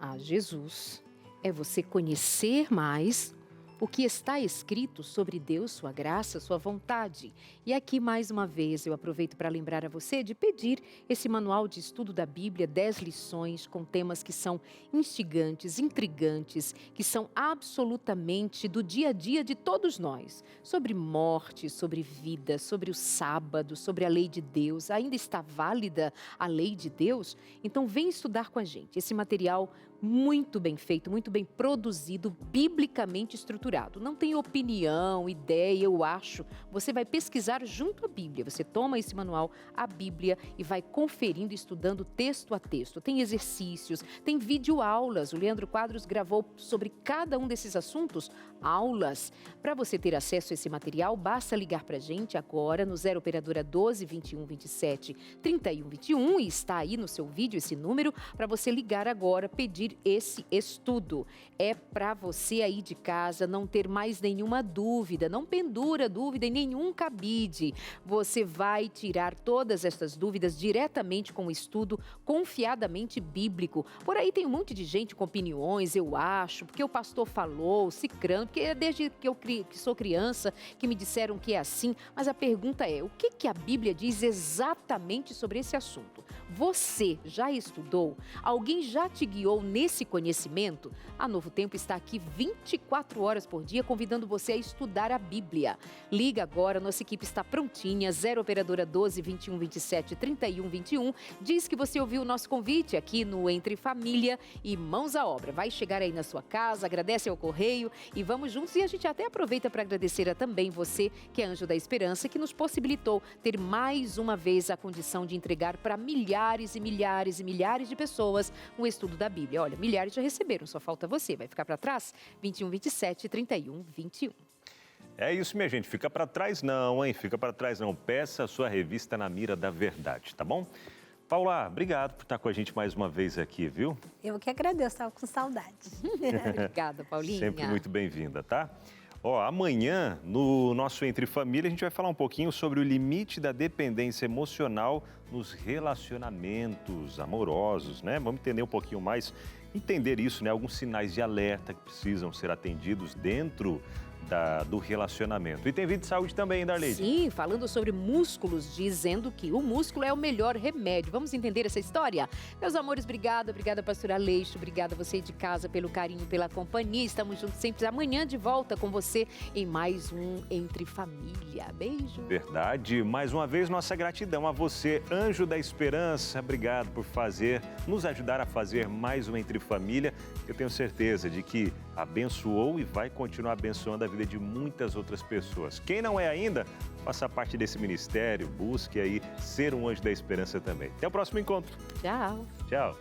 a Jesus, é você conhecer mais o que está escrito sobre Deus, sua graça, sua vontade. E aqui, mais uma vez, eu aproveito para lembrar a você de pedir esse manual de estudo da Bíblia, 10 lições com temas que são instigantes, intrigantes, que são absolutamente do dia a dia de todos nós. Sobre morte, sobre vida, sobre o sábado, sobre a lei de Deus. Ainda está válida a lei de Deus? Então, vem estudar com a gente esse material muito bem feito, muito bem produzido, biblicamente estruturado. Não tem opinião, ideia, eu acho. Você vai pesquisar junto à Bíblia. Você toma esse manual, a Bíblia, e vai conferindo, estudando texto a texto. Tem exercícios, tem videoaulas. O Leandro Quadros gravou sobre cada um desses assuntos, aulas. Para você ter acesso a esse material, basta ligar para a gente agora no 0 Operadora 12 21 27 31 21 e está aí no seu vídeo esse número para você ligar agora, pedir esse estudo. É para você aí de casa, não não ter mais nenhuma dúvida. Não pendura dúvida em nenhum cabide. Você vai tirar todas estas dúvidas diretamente com o estudo confiadamente bíblico. Por aí tem um monte de gente com opiniões, eu acho, porque o pastor falou, cicrano, porque desde que eu sou criança que me disseram que é assim. Mas a pergunta é, o que a Bíblia diz exatamente sobre esse assunto? Você já estudou? Alguém já te guiou nesse conhecimento? A Novo Tempo está aqui 24 horas por dia convidando você a estudar a Bíblia. Liga agora, nossa equipe está prontinha, 0 operadora 12 21 27 31 21. Diz que você ouviu o nosso convite aqui no Entre Família e mãos à obra. Vai chegar aí na sua casa, agradece ao correio e vamos juntos. E a gente até aproveita para agradecer a também você, que é Anjo da Esperança, que nos possibilitou ter mais uma vez a condição de entregar para milhares e milhares e milhares de pessoas o estudo da Bíblia. Olha, milhares já receberam, só falta você. Vai ficar para trás? 21 27 31 21. É isso, minha gente. Fica para trás não, hein? Fica para trás não. Peça a sua revista Na Mira da Verdade, tá bom? Paula, obrigado por estar com a gente mais uma vez aqui, viu? Eu que agradeço, estava com saudade. Obrigada, Paulinha. Sempre muito bem-vinda, tá? Ó, amanhã, no nosso Entre Família, a gente vai falar um pouquinho sobre o limite da dependência emocional nos relacionamentos amorosos, né? Vamos entender um pouquinho mais, entender isso, né? Alguns sinais de alerta que precisam ser atendidos dentro do relacionamento. E tem vídeo de saúde também, Darley? Sim, falando sobre músculos, dizendo que o músculo é o melhor remédio. Vamos entender essa história? Meus amores, obrigada, pastora Aleixo, obrigada a você de casa pelo carinho, pela companhia. Estamos juntos sempre amanhã de volta com você em mais um Entre Família. Beijo. Verdade. Mais uma vez, nossa gratidão a você, Anjo da Esperança. Obrigado por nos ajudar a fazer mais um Entre Família. Eu tenho certeza de que abençoou e vai continuar abençoando a vida de muitas outras pessoas. Quem não é ainda, faça parte desse ministério, busque aí ser um Anjo da Esperança também. Até o próximo encontro. Tchau. Tchau.